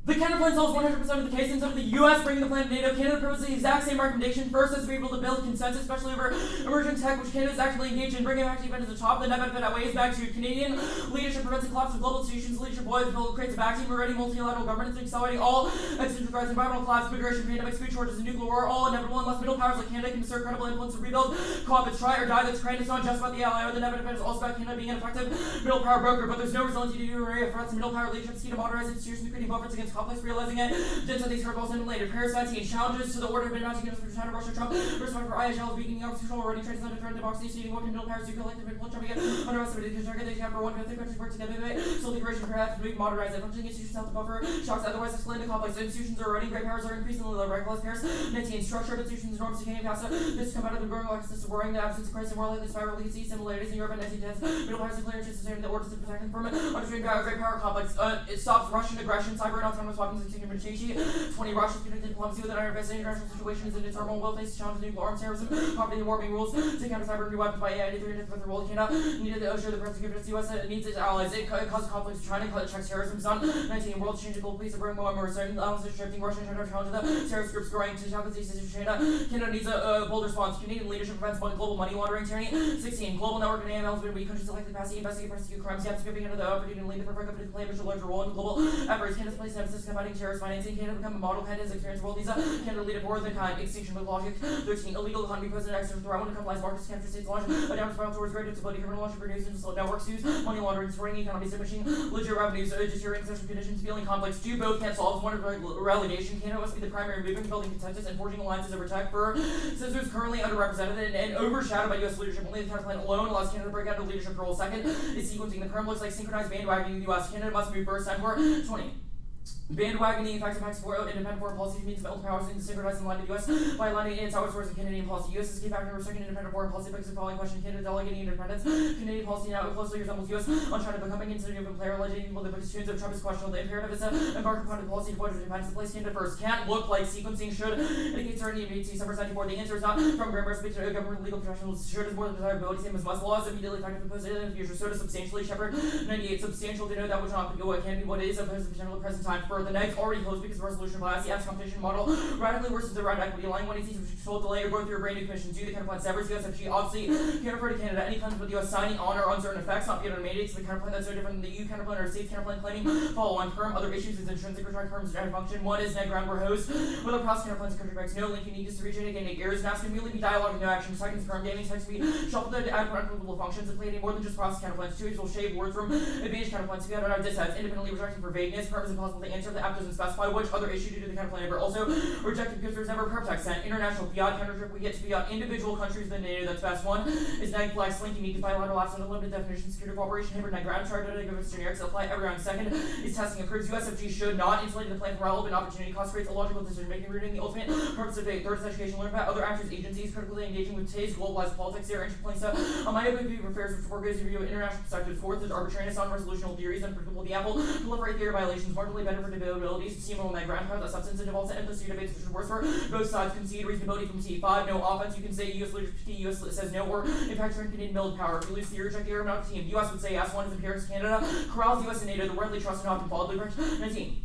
The Canada plan solves 100% of the case instead of the U.S. bringing the plan to NATO. Canada proposes the exact same recommendation. First, is to be able to build consensus, especially over emerging tech, which Canada is actively engaged in. Bringing back to the top, the net benefit outweighs back to Canadian leadership, prevents the collapse of global institutions. Leadership creates a vacuum, already multilateral governance, accelerating all existential threats, environmental collapse, migration, pandemics, food shortages, and nuclear war, all inevitable unless middle powers like Canada can assert credible influence to rebuild. Co-op, it's try or die. That's Ukraine. It's not just about the ally or the net benefit. It's also about Canada being an effective middle power broker. But there's no resiliency to do array of threats. Middle power leadership is key to modernize institutions, creating buffers against complex, realizing it. Dental these curveballs and related parasites and challenges to the order of announcing against China, Russia, Trump. First one for IHL weakening constitutional already translated threat democracy, seeing what can middle powers do collectively pull Trump again. Underestimated because target they have for 1/5 countries work together. So liberation for half to modernize it. Functioning institutions help to buffer shocks otherwise explain the complex. Institutions are eroding, great powers are increasingly low radicalized pairs. 19 structure of institutions, norms decaying faster. This come out of the growing axis of worrying the absence of Christ and more likely spiral legacy similarities in Europe and 1910s. Middle powers and clear chances the orders to protect and firm it. Understanding great power complex. It stops Russian aggression, cyber and autonomous weapons, and communication. 20 Russia's conducted diplomacy with an uninvested international situation is in its normal will face challenges nuclear arms terrorism, poverty and warming rules, to counter cyber and new weapons by AI, and with the role of Canada, needed to assure the presence of the US it needs its allies. It causes conflicts with China, checks terrorism on 19 world change global peace, bring more and more certain allies shifting Russia and China challenge the terrorist groups growing to challenge these decisions China. Canada needs a bold response. Canadian leadership prevents global money laundering tyranny. 16 global network and AML has been weak countries select the capacity investigate prosecute crimes. Gaps giving Canada the opportunity to lead the perfect company to play a larger role in global efforts. Canada's place emphasis in combating terrorist financing. Canada become a model. Canada's experience world visa. Canada lead a more than kind extinction with logic. 13 illegal economy president external threat when it complies markets country states launch a down spiral towards greater stability criminal launch produced and slow networks use money laundering destroying economies diminishing legit revenues deteriorating social conditions feeling complex. Do both can't solve one of relegation. Canada must be the primary movement building consensus and forging alliances over tech for scissors currently underrepresented and overshadowed by US leadership. Only the Canada plan alone allows Canada to break out of leadership role. Second is sequencing. The current looks like synchronized bandwagoning the US. Canada must move first. 20 bandwagoning effects impacts for independent foreign policy means mental powers and synchronized in line with the U.S. by aligning its outsourcing and Canadian policy. U.S. is key factor in restricting independent foreign policy because the following question: Canada delegating independence. Canadian policy now closely resembles U.S. on China becoming insensitive and player alleging people the tunes of Trump is questionable. The imperative is to embark upon a policy to avoid independence to place Canada first. Can't look like sequencing should indicate certainty and December 74. The answer is not from grammar speech to government legal professionals. Should is more than desirability, same as must. Laws immediately effective proposed in the future. So to substantially shepherd 98 substantial to know that which not be what can be what is opposed to the general present time. For the next already closed because the resolution bias, the abs competition model radically worsens around equity, allowing one agency to control delay or go through a brand new commission. Do the counterplan severs USFG obviously can't refer to Canada. Any claims with the US signing on or uncertain effects not beyond mandates. The counterplan that's no different than the EU counterplan or states counterplan claiming follow on term. Other issues is intrinsic retract terms and function. One is net ground where host with a process counterplans and country breaks. No link you need to reach it again. Errors now can merely be dialogue and no action. Second is current gaming text to be shuffled to add unpredictable functions and playing more than just process counterplans. Two is will shave words from advantage counterplans to be added out of disheads. Independently rejecting for vagueness. Term is impossible to answer. The app doesn't specify which other issue to do the counterplan ever. Also rejected because there's never perp text sent. International fiat countertrip we get to fiat individual countries within NATO. That's best. One is neg flags linking unique bilateral apps and unlimited definition security cooperation. Hammered neg ground chart data given generics apply every round. Second is testing improves. USFG should not insulate the plan for relevant opportunity cost creates illogical decision making rooting the ultimate purpose of debate. Third is education learn about other actors agencies critically engaging with today's globalized politics. They are interplaying stuff on my open view of affairs which foregoes review of international perspectives. Fourth is arbitrariness on resolutional theories unpredictable. The apple proliferate theory violations marginally better for debatabilities. Steamroll neg ground trials a substance and defaults and endless debates which is worse for both sides. Concede reasonability from T5. No offense. You can say US leadership US says no or impact on Canadian military power. If you lose theory, reject the aeronautic team. The US would say yes. One is empirics Canada. Corrals US and NATO. The widely trusted and often followed blueprint. 19.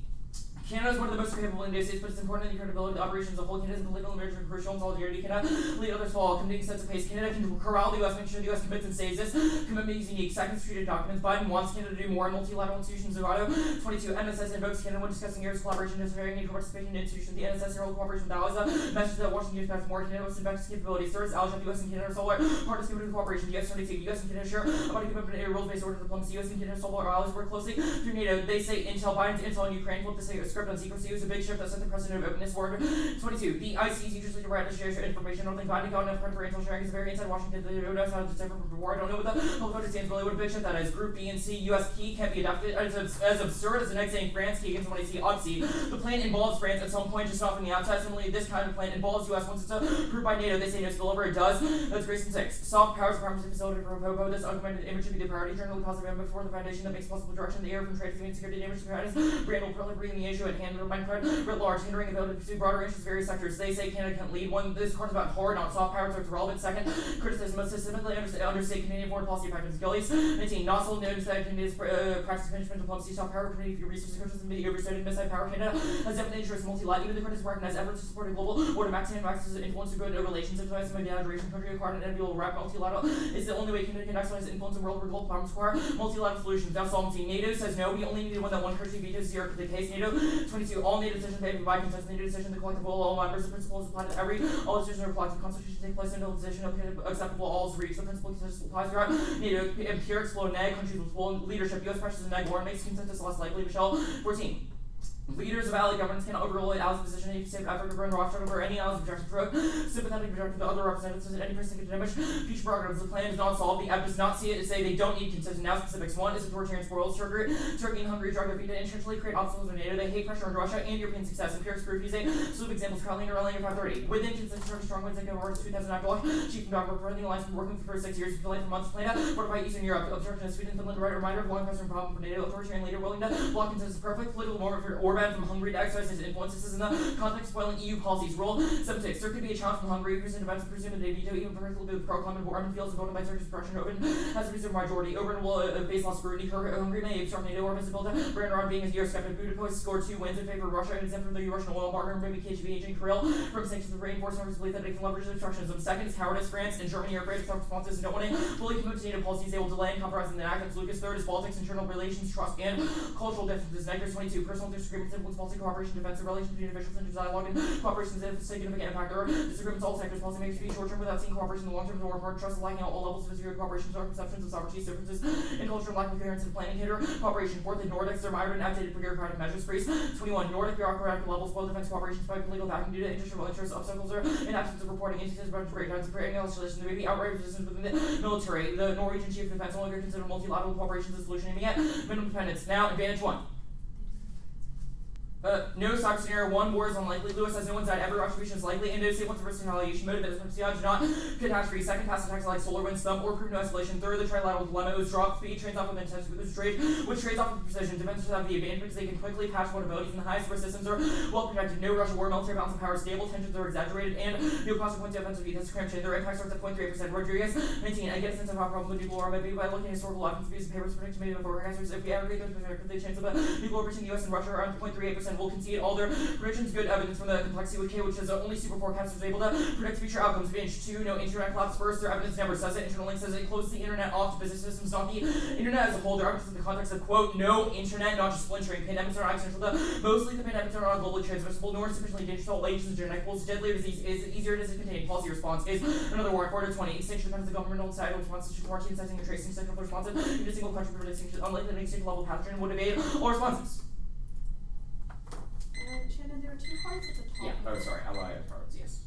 Canada is one of the most capable Indian states, but it's important that the credibility of the operations as a whole. Canada is political and military crucial and solidarity. Canada lead others fall, committing sense of pace. Canada can corral the US, make sure the US commits and stays this. Commitment is unique. Second, treated documents. Biden wants Canada to do more in multilateral institutions. Zagato. 22. NSS invokes Canada when discussing areas of collaboration and necessary need for participation in institutions. The NSS herald cooperation with allies. Message that Washington expects more. Canada must invest its capabilities. Third is allyship. The US and Canada are solid partners committed to cooperation. The US 22. The US and Canada share about a commitment to a rules-based order diplomacy. US and Canada solid our allies work closely through NATO. They say intel. Biden's intel in Ukraine. Flip the script on secrecy. It was a big shift that set the precedent of openness. Word 22. The ICs usually provide to share information. I don't think Biden got enough credit for intel sharing. It's very inside Washington. They don't know how to decipher from war. I don't know what the public vote stands really. What a big shift that is. Group B and C. US key can't be adopted. It's as absurd as the next saying France key against 20C. Odyssey. The plan involves France at some point, just not from the outside. Similarly, this kind of plan involves US once it's approved by NATO. They say no spillover. It does. That's Grayson 6. Soft powers requirements to facilitate for Popo. This augmented image should be the priority. Generally positive before the foundation that makes possible direction. The air from trade, security, damage to parties. Brand will proliferate in the issue. at hand by writ large, hindering ability to pursue broader interests in various sectors. They say Canada can lead. One, this card is about hard, not soft power, so it's relevant. Second, criticism must systemically understate Canadian foreign policy effectiveness. Gillies. 19. Nossel notes that Canada's practice management diplomacy, soft power, community for resources, criticism, the overstated misguided power. Canada has definite interest in multilateral. Even the credits recognize efforts to support a global order, maximum access to influence to good relations, emphasize some duration, country acquired and enviable rep. Multilateral is the only way Canada can maximize influence in world where global problems require multilateral solutions. Now, Solvency. NATO says no. We only need one that one country vetoes 0 the case. NATO. 22. All NATO decisions made by consensus. NATO decision. The collective will all members. The principles apply to every. All decisions are applied to the Constitution. Take place until the decision of acceptable. All is reached. The principle consensus applies throughout NATO. Empirics flow neg. Countries with full leadership. U.S. pressures and neg war makes consensus less likely. Michelle. 14. Leaders of allied governments cannot overrule an ally's position if you say effort to burn Rothschild over any ally's objection to sympathetic objection to other representatives and any person can diminish future programs. The plan does not solve. The app does not see it to say they don't need consensus. Now specifics. 1 is authoritarian spoils. Turkey and Hungary drug their feet to intentionally create obstacles in NATO. They hate pressure on Russia and European success. Empirics proof using slew examples. Carolina Erlang 530. Within consensus, Turkey strong winds like over 2000 Abdullah. Chief from Dr. Preventing alliance from working for 6 years. Delayed for months. Planned fortify Eastern Europe. Obstruction of Sweden, Finland. Right reminder of long pressing problem for NATO. Authoritarian leader willing to block consensus. Perfect political moment for Orban from Hungary to exercise his influence. This is in the context of spoiling EU policies. Rule 76. There could be a challenge from Hungary. President defense presumed they veto even particularly with pro-climate Orban feels voted by Turkey's oppression. Orban has a reasoned majority. Orban will face law scrutiny. Hungary may obstruct NATO. Orban is built up. Brandon being a Eurosceptic. Budapest scored 2 wins in favor of Russia and exempt from the Russian oil embargo. Maybe KGB agent Kirill from sanctions of reinforcing Hungary's belief that it can leverage obstructionism. Second is cowardice. France and Germany are great at responses and don't want to fully commit to NATO policies. They will delay and compromise in the act. Lucas. Third is Baltics, internal relations, trust, and cultural differences. Negatives 22. Personal disagreements influence Baltic cooperation, defensive relations between officials and dialogue and cooperation is significant impact. There are disagreements all sectors. Policymakers be short term without seeing cooperation in the long term. Or hard trust lacking at all levels of zero cooperation. Our conceptions of sovereignty, differences in culture, and lack of coherence in planning hinder cooperation. Fourth, the Nordics are mired in outdated bureaucratic measures. Freeze. 21. Nordic bureaucratic levels spoil defense cooperation despite legal backing due to industrial interests. Obstacles are in absence of reporting instances of breakdowns and creating legislation. There may be outright resistance within the military. The Norwegian chief of defense no longer considered multilateral cooperation as a solution aiming at minimum dependence. Now, advantage 1. No stock scenario. 1, war is unlikely. Lewis says no one's died. Every attribution is likely. And no state wants a risk retaliation. Motive that is espionage, not catastrophe. Second, passive attacks like solar winds, thumb, or prove no escalation. Third, the trilateral dilemma is drop speed, trades off with intensity with trade, which trades off with precision. Defenders have the advantage because they can quickly patch vulnerabilities, and the highest risk systems are well protected. No Russia war, military balance of power, stable tensions are exaggerated, and no cost of points offensive defense cramped. Their impact starts at 0.38%. Rodriguez 19. I get a sense of how problem with nuclear war may be by looking at historical evidence, views, and papers predicting maybe before organizers. If we aggregate those perspectives, the chance of a nuclear war between the US and Russia are around 0.38%. Will concede all their predictions. Good evidence from the complexity with K, which is only super forecasters able to predict future outcomes. Advantage 2, no internet collapse. First, their evidence never says it. Internal link says it closes the internet off to business systems, not the internet as a whole. Their evidence in the context of, quote, no internet, not just splintering. Pandemics are not accidental. Mostly the pandemics are not globally transmissible, nor sufficiently dangerous. All agents and genetic pools. Deadlier disease is easier to contain. Policy response is another warrant. 4 to 20. Extinction depends on the governmental societal responses to quarantine, sizing, and tracing central responses. In a single country, prevent extinction, unlike the extinction level pathogen would evade all responses.
Shannon, there are 2 cards at the top.
Yeah. Oh, sorry. I lied. Cards. Yes.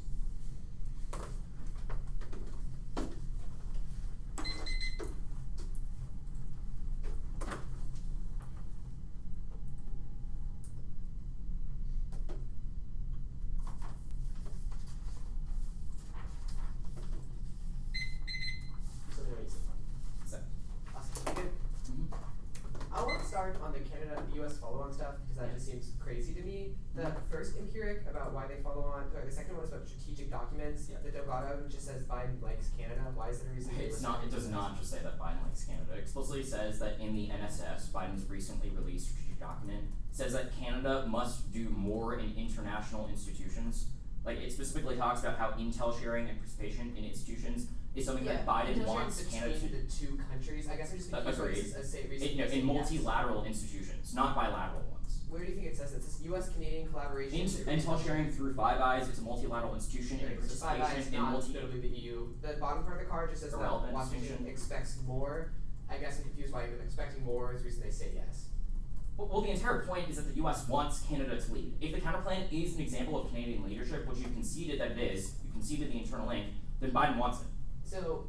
I want to start on the Canada-US follow-on stuff because that just seems crazy to me. The first empiric about why they follow on, or the second one is about strategic documents.
Yeah.
The Delgado just says Biden likes Canada. Why is that a reason?
It's not. It does not just say that Biden likes Canada. It explicitly says that in the NSS, Biden's recently released strategic document says that Canada must do more in international institutions. Like, it specifically talks about how intel sharing and participation in institutions is something that Biden wants Canada to.
Between the 2 countries, I guess I'm just confused.
Agreed.
A state reason.
In multilateral institutions, not bilateral ones.
Where do you think it says it? It says U.S.-Canadian collaboration.
Intel sharing through Five Eyes, it's a multilateral institution, and
So Five Eyes,
participation in
not notably the EU. The bottom part of the card just says that
Irrelevant
Washington
institution.
expects more. I guess I'm confused why even expecting more is the reason they say yes.
Well, the entire point is that the U.S. wants Canada to lead. If the counterplan is an example of Canadian leadership, which you conceded that it is, you conceded the internal link, then Biden wants it.
So,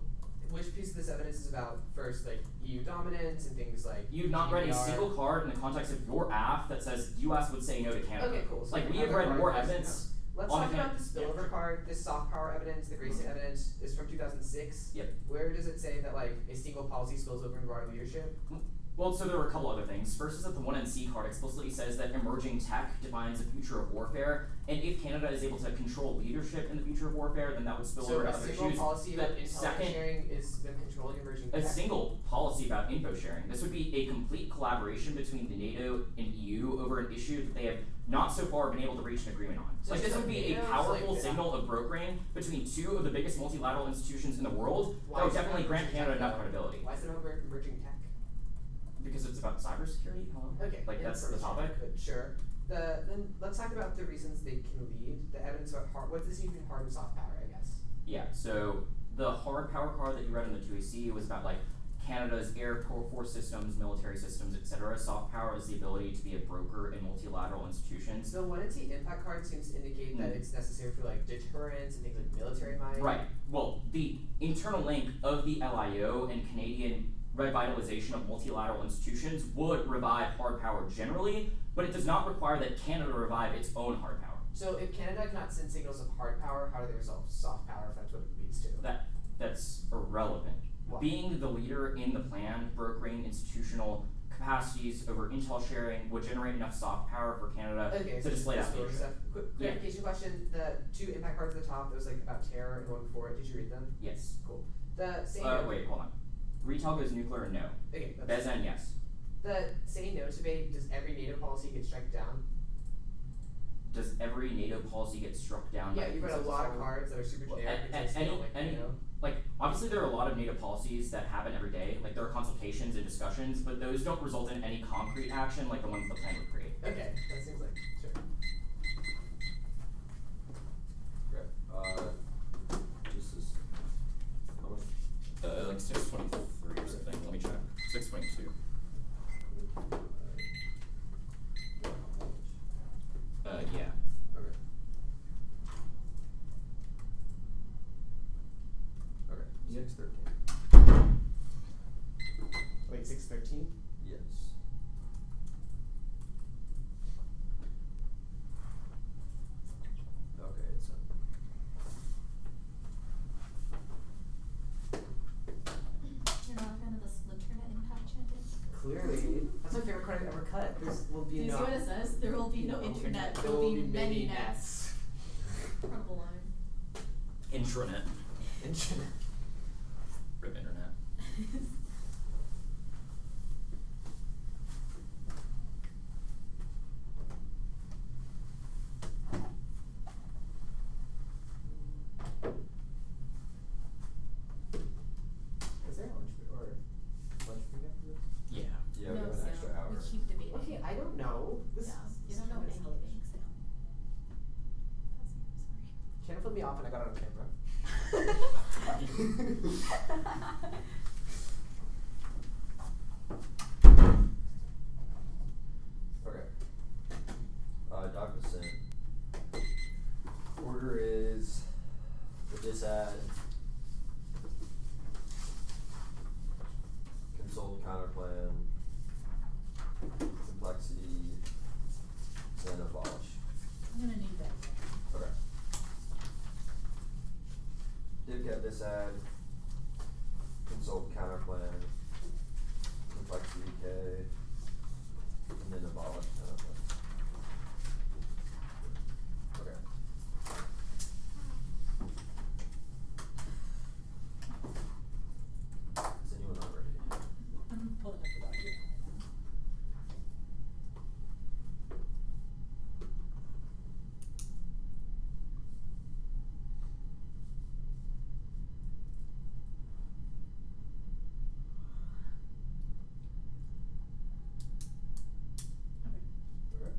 which piece of this evidence is about first, like EU dominance and things like
You've not read a
GDPR?
single card in the context of your app that says U.S. would say no to Canada.
Okay, cool. So
Like, we have
another
read
card
more
versus
evidence.
Let's
on
talk
the
about the
yeah,
spillover
sure.
card. This soft power evidence, the Grayson evidence, is from 2006.
Yep.
Where does it say that like a single policy spills over in broader leadership?
Well, Well, so there were a couple other things. First is that the 1NC card explicitly says that emerging tech defines the future of warfare, and if Canada is able to control leadership in the future of warfare, then that would spill
So
over to
a
other
single
issues.
policy about
The
intelligence
second-
sharing is them controlling emerging
A
tech.
single policy about info sharing. This would be a complete collaboration between the NATO and EU over an issue that they have not so far been able to reach an agreement on.
So
Like, this
just
would be
NATO
a
is
powerful
like-
signal of brokering between two of the biggest multilateral institutions in the world
Why
that would
is it
definitely
not
grant
emerging
Canada
tech,
enough
though?
credibility.
Why is it about emerging tech?
Because it's about cybersecurity. Hello?
Okay.
Like, that's the
information
topic.
tech, sure. Then let's talk about the reasons they can lead. The evidence about what does this mean between hard and soft power, I guess.
Yeah, so the hard power card that you read in the 2AC was about like Canada's air force systems, military systems, etc. Soft power is the ability to be a broker in multilateral institutions.
The 1NC impact card seems to indicate that it's necessary for like deterrence and things like military might.
Right. Well, the internal link of the LIO and Canadian revitalization of multilateral institutions would revive hard power generally, but it does not require that Canada revive its own hard power.
So if Canada cannot send signals of hard power, how do they resolve soft power if that's what it leads to?
That's irrelevant.
Why?
Being the leader in the plan, brokering institutional capacities over intel sharing would generate enough soft power for Canada
Okay,
to
so
display that
just
leadership.
stuff. Quick
Yeah.
clarification question: the two impact cards at the top, that was like about terror and one before it. Did you read them?
Yes.
Cool. The saying
Wait, hold on. Retail goes nuclear, no.
Okay, that's
Bezen, yes.
the saying no to debate. Does every NATO policy get struck down?
Does every NATO policy get struck down?
Yeah,
by
you've got a
consensus
lot of
vote?
cards that are super
Well,
generic. and say
any-
still, like,
any-
NATO.
Like, obviously there are a lot of NATO policies that happen every day. Like, there are consultations and discussions, but those don't result in any concrete action like the ones the plan would create.
Okay, that seems like sure.
Okay. This is how much?
Like 623 or something. Let me check. 622. Yeah.
Okay. Okay. 613.
Wait, 613?
Yes. Okay, it's
You're not a fan of the Splinternet impact champion?
Clearly, that's my favorite card I've ever cut. This will be
Do you see
no.
what it says? There will be no internet. There will be many nets. Incredible line.
Intranet.
Internet.
Rip internet.
Is there a lunch break or lunch break after this?
Yeah.
Yeah, we
No,
have an
Sam,
extra hour.
we keep debating.
Okay, I don't know. This
Yeah, you
is
don't know
kinda hellish.
anything, Sam.
Shannon flipped me off and I got it on camera.
Okay. Dr. Sin. Order is the disad, consult counterplan, complexity, then abolish.
I'm gonna need that.
Okay. Divcat disad, consult counterplan, complexity K, and then abolish counterplan. Okay. Is anyone not ready?
I'm pulling up the document.
Okay.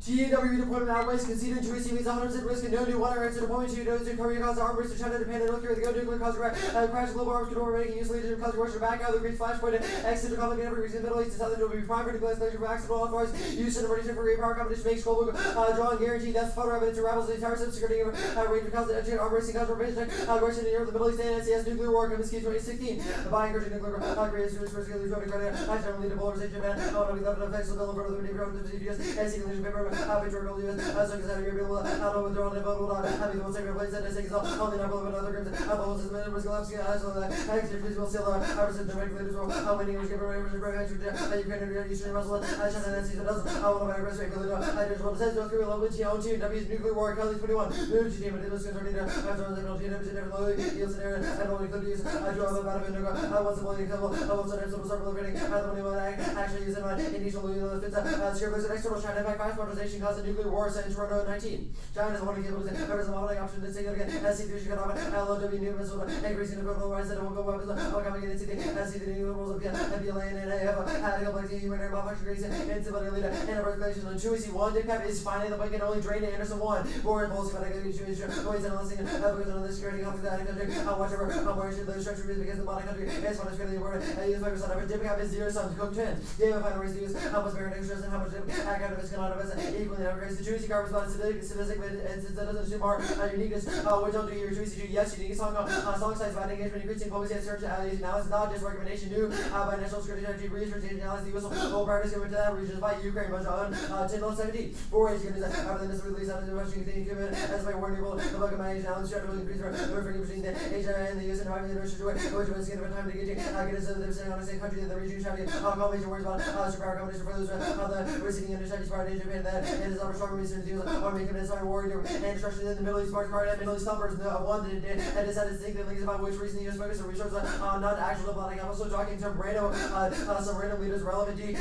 TAW deployment outlays conceded to receive 100% risk and no new water rights to deployment to those who cover your cause arm race to China, Japan, and North Korea. The go nuclear cause crash global arms control making use leadership cause Russia back out of the Great Flashpoint exit to conflict in every region in the Middle East and Southern will be prime for nuclear escalation for accidental authorized use and emergency for great power competition makes global drawing guarantee that's photo evidence to rebels the entire subsecurity range of cause and educate arm racing cause prevention Russia in Europe, the Middle East, and NCS nuclear war comes 2016 by encouraging nuclear creators to risk the drone credit I generally the polarization ban on the level of effects of the level of the neighborhood of the CDS and secret leadership paper patriarchal US, so as that European will not withdraw and vote will not have the most sacred place that is taken only not with other groups. Both as men was collapsing as well as actors will still represent direct leaders will how many years give away Ukraine Eastern Muslim China and season doesn't I will not rest regular I just want to say North Korea will win T W's nuclear war Kelly 21 move to team and it was concerning their after the penalty and never low deals in area and only could use I draw about a window I was a bullying couple I was a sort of living I don't know what I actually use in my initial fits scribblers and external China back fast modernization caused a nuclear war in Toronto 19 China is one of the able to there is a modeling option to significant SC3 should come LOW new Minnesota increasing the total rise that it will go up all coming in SC the new rules of PLA and AF had a couple of human air malfunction race and civil leader and a regulation on Chewy 1 Dick Pep is finally the bike and only drain Anderson 1 Board policy but I got to Jewish noise and listening because of the security conflict that country whatever where should the structure be because the body country is what is really important use focus on every Dick Pep is 0 sums cook 10 David final race to use how much better interest and how much academics can out of us equally never race the Chewy garbage about civic and since that doesn't assume our uniqueness which don't do your Chewy yes you need a song size about engagement increasing policy and search now it's not just recommendation new by national security strategy research and analysis the US will practice given to that region by Ukraine but on 10-17 4 is given after this release out of the Russian thing given as by warning people the book of managed now strategy increase referring between the Asia and the US and environment the Russia which was given time to get us the same on the same country that the region strategy call major words about superpower competition for those the receiving and strategy part in Japan that and is other strong research deals or making this by warrior and instruction in the Middle East part and Middle East numbers one that decided to think that links about which reason the US focus on resources on not actual diplomatic I'm also talking to some random leaders relevant to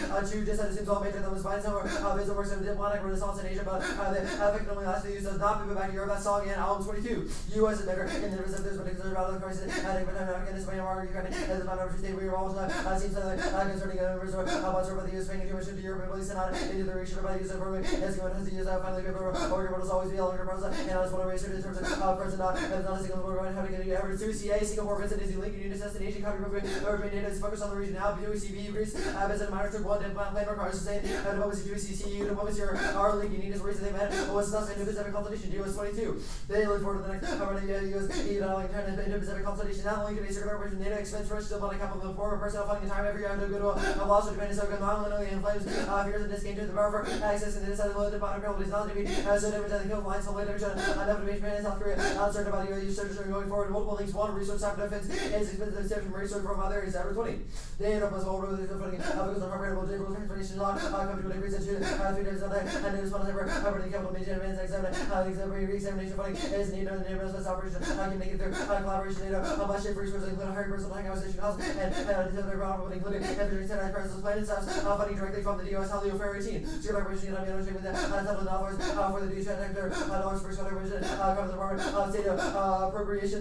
just as it seems all major that was fine somewhere based on works of diplomatic renaissance in Asia but the effectively last the use does not move back to Europe that song in album 22 US is bigger and there is a there's particular about the crisis I think by time Afghanistan Ukraine as the final state we are all seems concerning members or about the US paying too much into Europe and releasing out into the region about the use of Burma as given has the use finally paper or rebuttals always be a longer process and I just want to raise in terms of present as not a single word going how to get you ever through CA Singapore visit is the link union destination country urban data is focused on the region now BOECB Greece visit minor took one and plan requires to say and what was the UCCU and what was your our link union is reason they met what was thus into Pacific consultation US 22 they look forward to the next US EU into Pacific consultation not only to be circular operation NATO expense for still on a couple of former personnel funding the time every year no goodwill of loss of dependence so good not only in flames fears and discount to the bar for access and this low bottom penalties not to be so different than the kill lines so later never to be in South Korea uncertain about EU search going forward multiple links one resource type defense is expensive step from research from other is ever 20 they end up as well really funding because of harmful digital transformation law coming to an increase in 3 days of that and it is one of the capital major advance examination funding is needed in the neighborhood operation can make it through collaboration data much shape resources including higher personal acquisition costs and including engineering center crisis planning staff funding directly from the DOS Helio Fair 18 so collaboration can be undertaken with $1,000 for the DOS sector dollars for collaboration comes the department state appropriation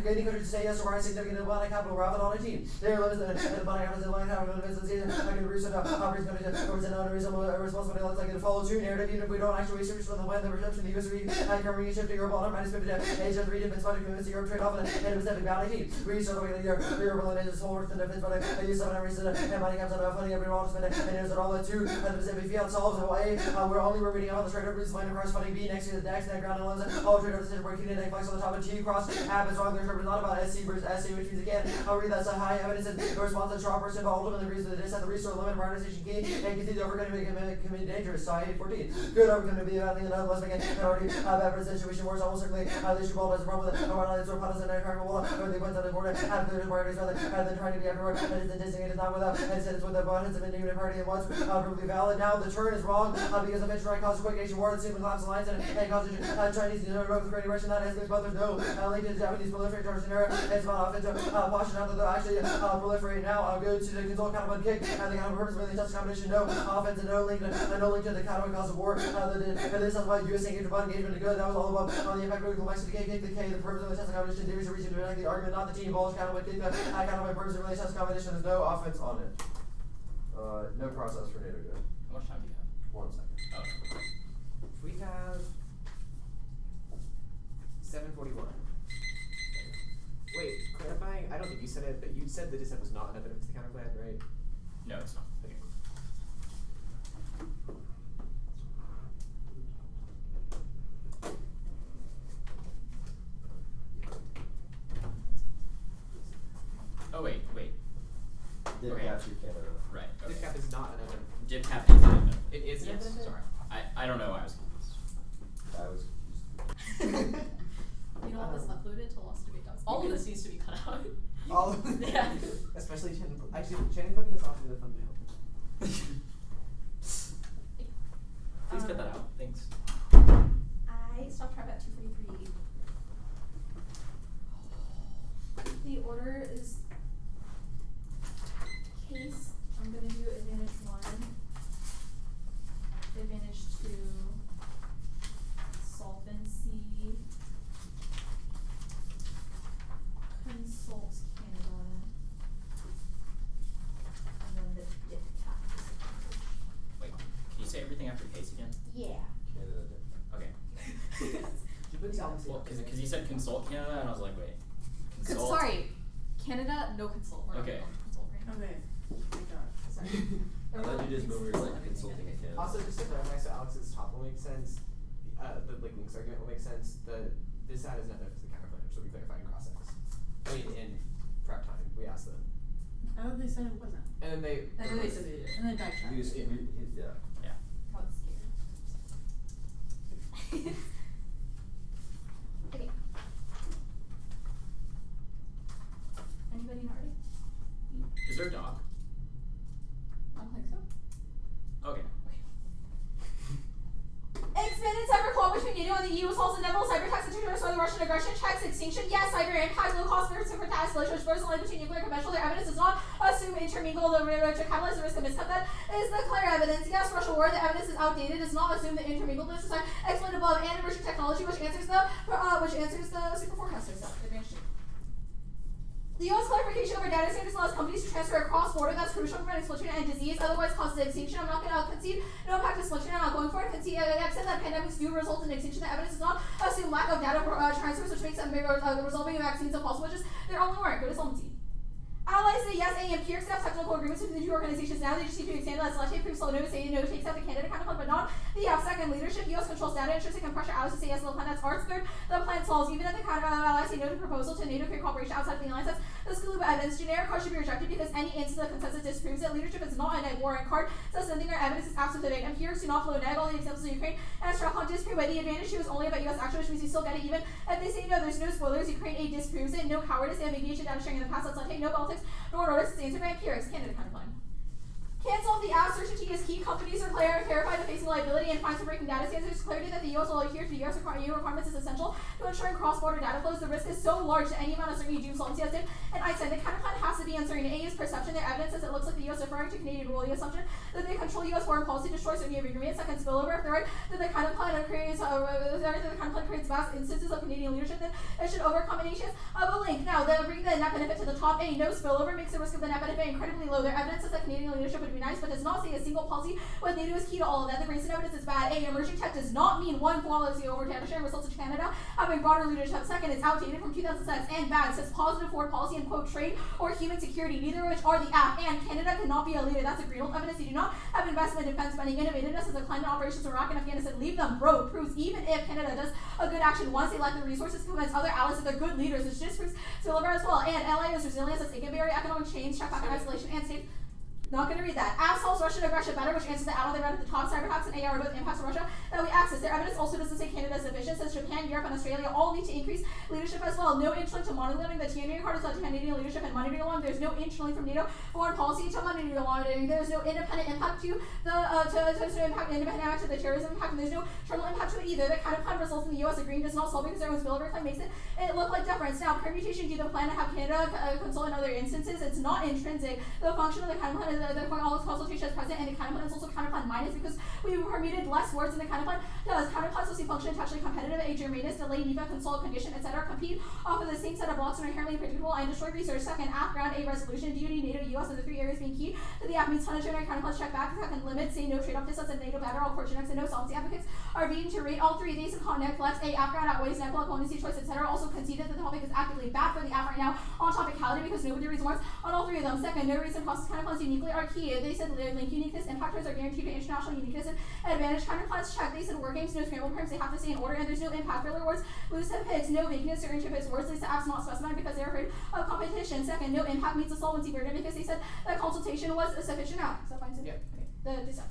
gaining countries to say yes or significant Atlantic capital rather than on a team there lives the Atlantic capital season I can research operations countries represent unreasonable responsibility looks like it follow true narrative even if we don't actually research from the plan the reception the US and covering shift to Europe on minus 50 Asia 3 defense budget commitments to Europe trade off and Pacific Valley research over the Europe and Asia's whole work in defense budget I use 7 research and money comes out of funding every all spend and there's all that too and the Pacific field solves away we're only reading about the trade over line across funding B next to the next and ground and all trade over decision breaking and flex on the top of T cross happens wrong there's not about SC versus SC which means again I'll read that's a high evidence and the response of strong person involved ultimately agrees with the at the resource limit prioritization key and continue over going to make community dangerous so I hate 14 good over going to be about thing that unless we can already have ever situation wars almost certainly they should all has a problem with it or not it's or policy and critical wall or they went on the border after their priorities rather than trying to be everywhere and it's designated not without and said it's with the bonds of individual party and what's perfectly valid now the turn is wrong because of interest cause quick Asian war and seeming collapse alliance and cause Chinese road creating Russian that escalates but there's no link to the Japanese proliferate George scenario it's about offensive posture now that they'll actually proliferate now I'll go to the consult counter kick and the counter purpose really touch competition no offense and no link to the counter cause of war this is why US engagement to good that was all about on the impact of complexity kick the K the purpose of the test competition theories are reaching to the argument not the team balls counter kick the counter purpose of really test competition there's no offense on it no process for NATO good
How much time do you have?
1 second
Oh.
We have 7:41. Wait, clarifying, I don't think you said it, but you said the dissent was not an evidence to counterplan, right?
No, it's not. Okay. Oh wait.
Did
Okay.
cap through Canada.
Right. Okay.
Div cap is not another.
Div cap is a benefit.
It is
Yeah,
yes.
but-
Sorry. I don't know why I was confused.
I was
You know what, this uploaded to Lost Debate Dogs. All of this needs to be cut out.
All of it.
Yeah.
Especially Shannon. Actually, Shannon putting us off to the thumbnail.
Please cut that out. Thanks.
I stopped track at 2:43. The order is case. I'm gonna do advantage 1, advantage 2, solvency, consult Canada, and then the dip cap disadvantage.
Wait. Can you say everything after case again?
Yeah.
Canada.
Okay.
You put solvency.
Well, because you said consult Canada, and I was like, wait. Consult.
Sorry. Canada, no consult. We're not
Okay.
going to consult right now.
Okay. Thank God.
Sorry.
I thought you just moved like consulting in Canada.
Also, just to clarify, so Alex's top will make sense. The like links argument will make sense. This ad is not benefits the counterplan, which will be clarified in cross X. I mean, in prep time, we asked them,
I thought they said it wasn't.
and then they.
I thought they said they did. And then backtracked.
He was, yeah.
I was scared. Okay. Anybody not ready?
Is there a dog?
I don't think so.
Okay.
Expanded cyber cooperation between NATO and the EU solves the inevitable cyber attacks to restore the Russian aggression, checks extinction. Yes, cyber impact, low cost super task, which bursts the line between nuclear and conventional. Their evidence does not assume intermingle the to catalyze the risk of miscut. That is the clear evidence. Yes, Russia war, the evidence is outdated, does not assume the intermingled this explained above, and emerging technology, which answers the super forecaster stuff. Advantage 2. The U.S. clarification over data standards allows companies to transfer across border. That's crucial to prevent explosion and disease, otherwise causes extinction. I'm not going to concede no impact explosion. I'm not going for it. Concede accept that pandemics do result in extinction. The evidence does not assume lack of data transfers, which makes resolving vaccines impossible. Just their only warrant. Go to solvency. Allies say yes, and empirics have technical agreements between the two organizations now. They just need to expand that. Select proves slow no, say no, takes out the Canada counterpart, but not the second leadership. U.S. controls data, intrinsic and pressure. Allies to say yes, the plan that's arts. Third, the plan solves. Even if the allies say no to proposal to NATO cooperation outside the alliance, the Spillover evidence. Generic card should be rejected because any instance of consensus disproves it. Leadership is not a neg warrant card. Says something their evidence is absolutely vague. Empirics do not flow neg. All the examples in Ukraine and Strahan disprove, but the advantage here is only about U.S. action, which means you still get it even if they say no. There's no spoilers. Ukraine A disproves it. No cowardice. They have engaged in data sharing in the past. Let's not take no politics nor notice. It's answered by empirics. Canada counterplan. Cancel the uncertainty is key. Companies are clarify the facing liability and fines for breaking data standards. Clarity that the U.S. will adhere to the U.S. EU requirements is essential to ensuring cross-border data flows. The risk is so large that any amount of certainty dooms solvency as did. And I said the counterplan has to be uncertain. A is perception. Their evidence says it looks like the U.S. referring to Canadian rule. The assumption that they control U.S. foreign policy destroys certainty of agreement. Second, spillover. If they're right, that the counterplan creates vast instances of Canadian leadership, then it should overcome nations of a link. Now, they'll bring the net benefit to the top. A, no spillover makes the risk of the net benefit incredibly low. Their evidence says that Canadian leadership would be nice, but does not say a single policy with NATO is key to all of that. The Grayson evidence is bad. A, emerging tech does not mean one policy over data sharing results in Canada having broader leadership. Second, it's outdated from 2006 and bad. It says positive forward policy and quote trade or human security, neither of which are the app. And Canada cannot be a leader. That's a Greenwald evidence. They do not have investment in defense spending. Innovativeness as a climate operations in Iraq and Afghanistan. Leave them broke. Proves even if Canada does a good action once they lack the resources to convince other allies that they're good leaders, which just proves spillover as well. And LA is resilience as Igabary, economic change, check back on isolation, and state. Not going to read that. App solves Russian aggression better, which answers the add-on they read at the top. Cyber attacks and AI are both impacts on Russia that we access. Their evidence also doesn't say Canada is sufficient. Says Japan, Europe, and Australia all need to increase leadership as well. No interlink to monitoring. The TNA card is about Canadian leadership and monitoring along. There's no interlink from NATO foreign policy to monitoring monitoring. There's no independent impact to the independent impact to the terrorism impact, and there's no terminal impact to it either. The kind of plan results in the U.S. agreeing does not solve because their own spillover claim makes it look like deference. Now, permutation, do the plan to have Canada consult in other instances? It's not intrinsic. The function of the kind of plan is all consultation is present, and the counterplan is also counterplan minus because we permuted less words in the counterplan. Does counterplans also function intentionally competitive, a germanus, delay, NEPA, consult, condition, etc. compete off of the same set of blocks and are inherently predictable and destroy research. Second, app ground a resolution, DoD, NATO, US, and the three areas being key to the app means ton of generic counterplans check back. Second, limit, say no trade-off distance and NATO better, all court generics and no solvency advocates are beating to rate all three. They and connect flex, a app ground outweighs NEPA, opponency choice, etc. Also conceded that the topic is actively bad for the app right now. on topicality because nobody reads once on all three of them. Second, no reason process counterplans uniquely are key. They said link uniqueness, impact terms are guaranteed to international uniqueness and advantage. Counterplans check. They said war games, no scramble terms, they have to stay in order, and there's no impact. Filler words, lose 10 picks, no vagueness or interpicks words. LASA apps not specified because they're afraid of competition. Second, no impact meets the solvency burden because they said that consultation was a sufficient out. So fine.
Yeah.
Okay. The dissent.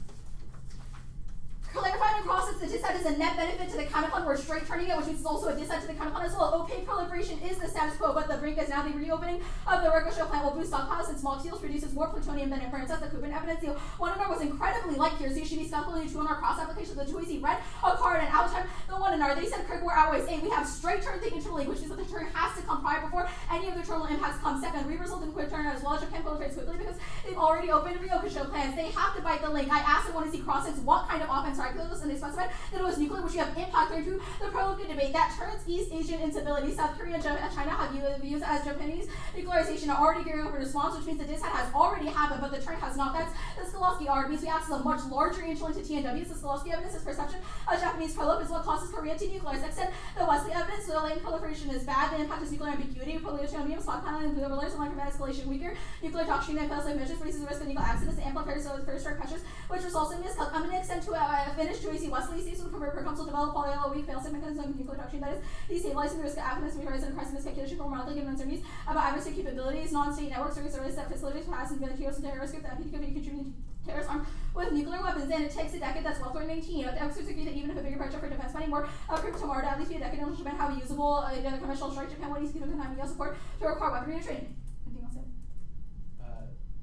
Clarifying across the dissent is a net benefit to the counterplan. We're straight turning it, which means it's also a dissent to the counterplan as well. Opaque proliferation is the status quo, but the brink is now the reopening of the Ricochet plant will boost stockpiles and small seals produces more plutonium than it burns. That's the Kuban evidence seal. One in R was incredibly light here, so you should be scalping 2 in our cross application. The 2 read a card and out time the 1 in R. They said Kirkware outweighs 8. We have straight turn the interlink, which means that the turn has to come prior before any of the terminal impacts come. Second, we result in quick turn as well. Japan proliferates quickly because they've already opened Ricochet plants. They have to bite the link. I asked them when to see crossings what kind of offense are calculus, and they specified that it was nuclear, which you have impact into the pro-nuclear debate that turns East Asian instability. South Korea and China have views as Japanese nuclearization are already gearing up for response, which means the dissent has already happened, but the turn has not. That's the Skolowski R. It means we access a much larger inch into TNWs. The Skolowski evidence is perception of Japanese prolif is what causes Korea to nuclearize. Except the Wesley evidence, the latent proliferation is bad. The impact is nuclear ambiguity, plutonium, stockpiling, and blue overlayers, and long-term escalation weaker. Nuclear doctrine and fails like measures raises the risk of nuclear accidents and amplifiers of first strike pressures, which results in miscalc. I'm going to extend to finish to AC Wesley. These will convert per comes to develop poly-LOE fail-safe mechanism of nuclear doctrine that is destabilizing the risk of affidavits and rise in crisis miscalculation for mildly given uncertainties about adversary capabilities, non-state networks, or service that facilities pass and materials and terrorist group that could be contributing terrorists armed with nuclear weapons, and it takes a decade that's well through 19. The experts agree that even if a bigger pressure for defense spending more approved tomorrow to at least be a decade until Japan have a usable conventional strike, Japan would need to give them time support to require weaponry and training. Anything else?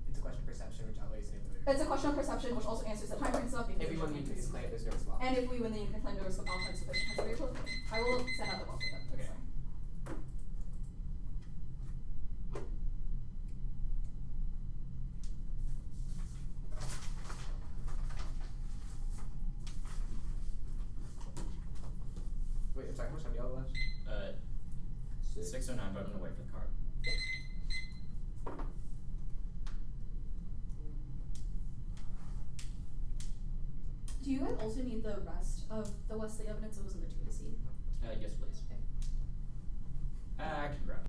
It's a question of perception, which outweighs any other.
It's a question of perception, which also answers the time frame stuff.
If we win the Unity claim, there's no response.
And if we win the Unity claim, there is the balance sufficient consideration. I will send out the box for that.
Okay. Wait, I'm sorry, how much time do y'all have left?
6:09, but I'm gonna wait for the card.
Do you guys also need the rest of the Wesley evidence? It was in the 2AC.
Yes, please.
Okay.
I can grab it.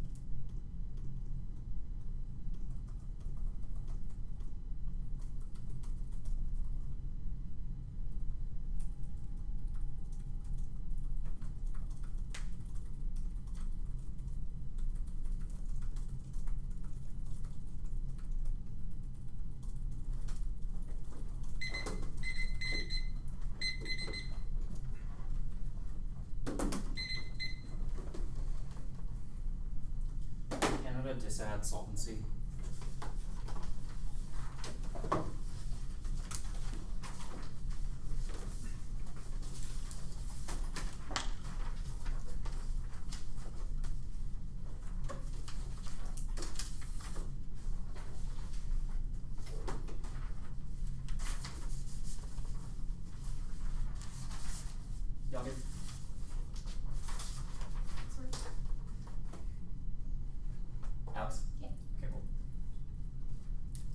Canada disadd solvency. Y'all good? Alex?
Yeah.
Okay, cool.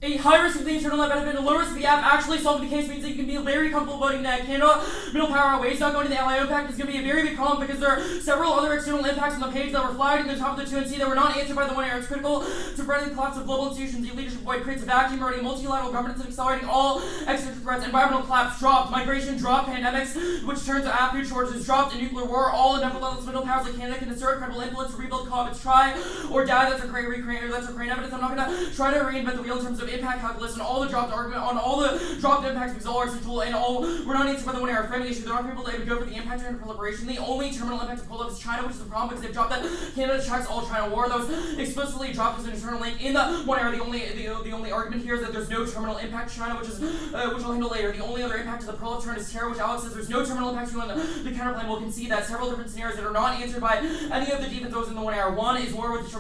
A high risk of the internal net benefit and a low risk of the app actually solving the case means that you can be very comfortable voting that Canada middle power outweighs not going to the LIO pact is going to be a very big problem because there are several other external impacts on the page that were flagged in the top of the 2NC that were not answered by the 1 area. It's critical to preventing the collapse of global institutions. The leadership void creates a vacuum already multilateral governance and accelerating all external threats. Environmental collapse dropped, migration dropped, pandemics, which turns out food shortages dropped, and nuclear war. All the nevertheless middle powers like Canada can assert credible influence to rebuild comments, try or die. That's our great evidence. I'm not going to try to reinvent the wheel in terms of impact calculus and all the dropped argument on all the dropped impacts because all are central and all we're not answered by the 1 area framing issue. There are people that would go for the impact and proliferation. The only terminal impact of pull-up is China, which is the problem because they've dropped that Canada tracks all China war. That was explicitly dropped as an internal link in the 1 area. The only argument here is that there's no terminal impact to China, which we'll handle later. The only other impact to the prolif turn is terror, which Alex says there's no terminal impact to, and the counterplane will concede that several different scenarios that are not answered by any of the defense those in the 1 area. One is war with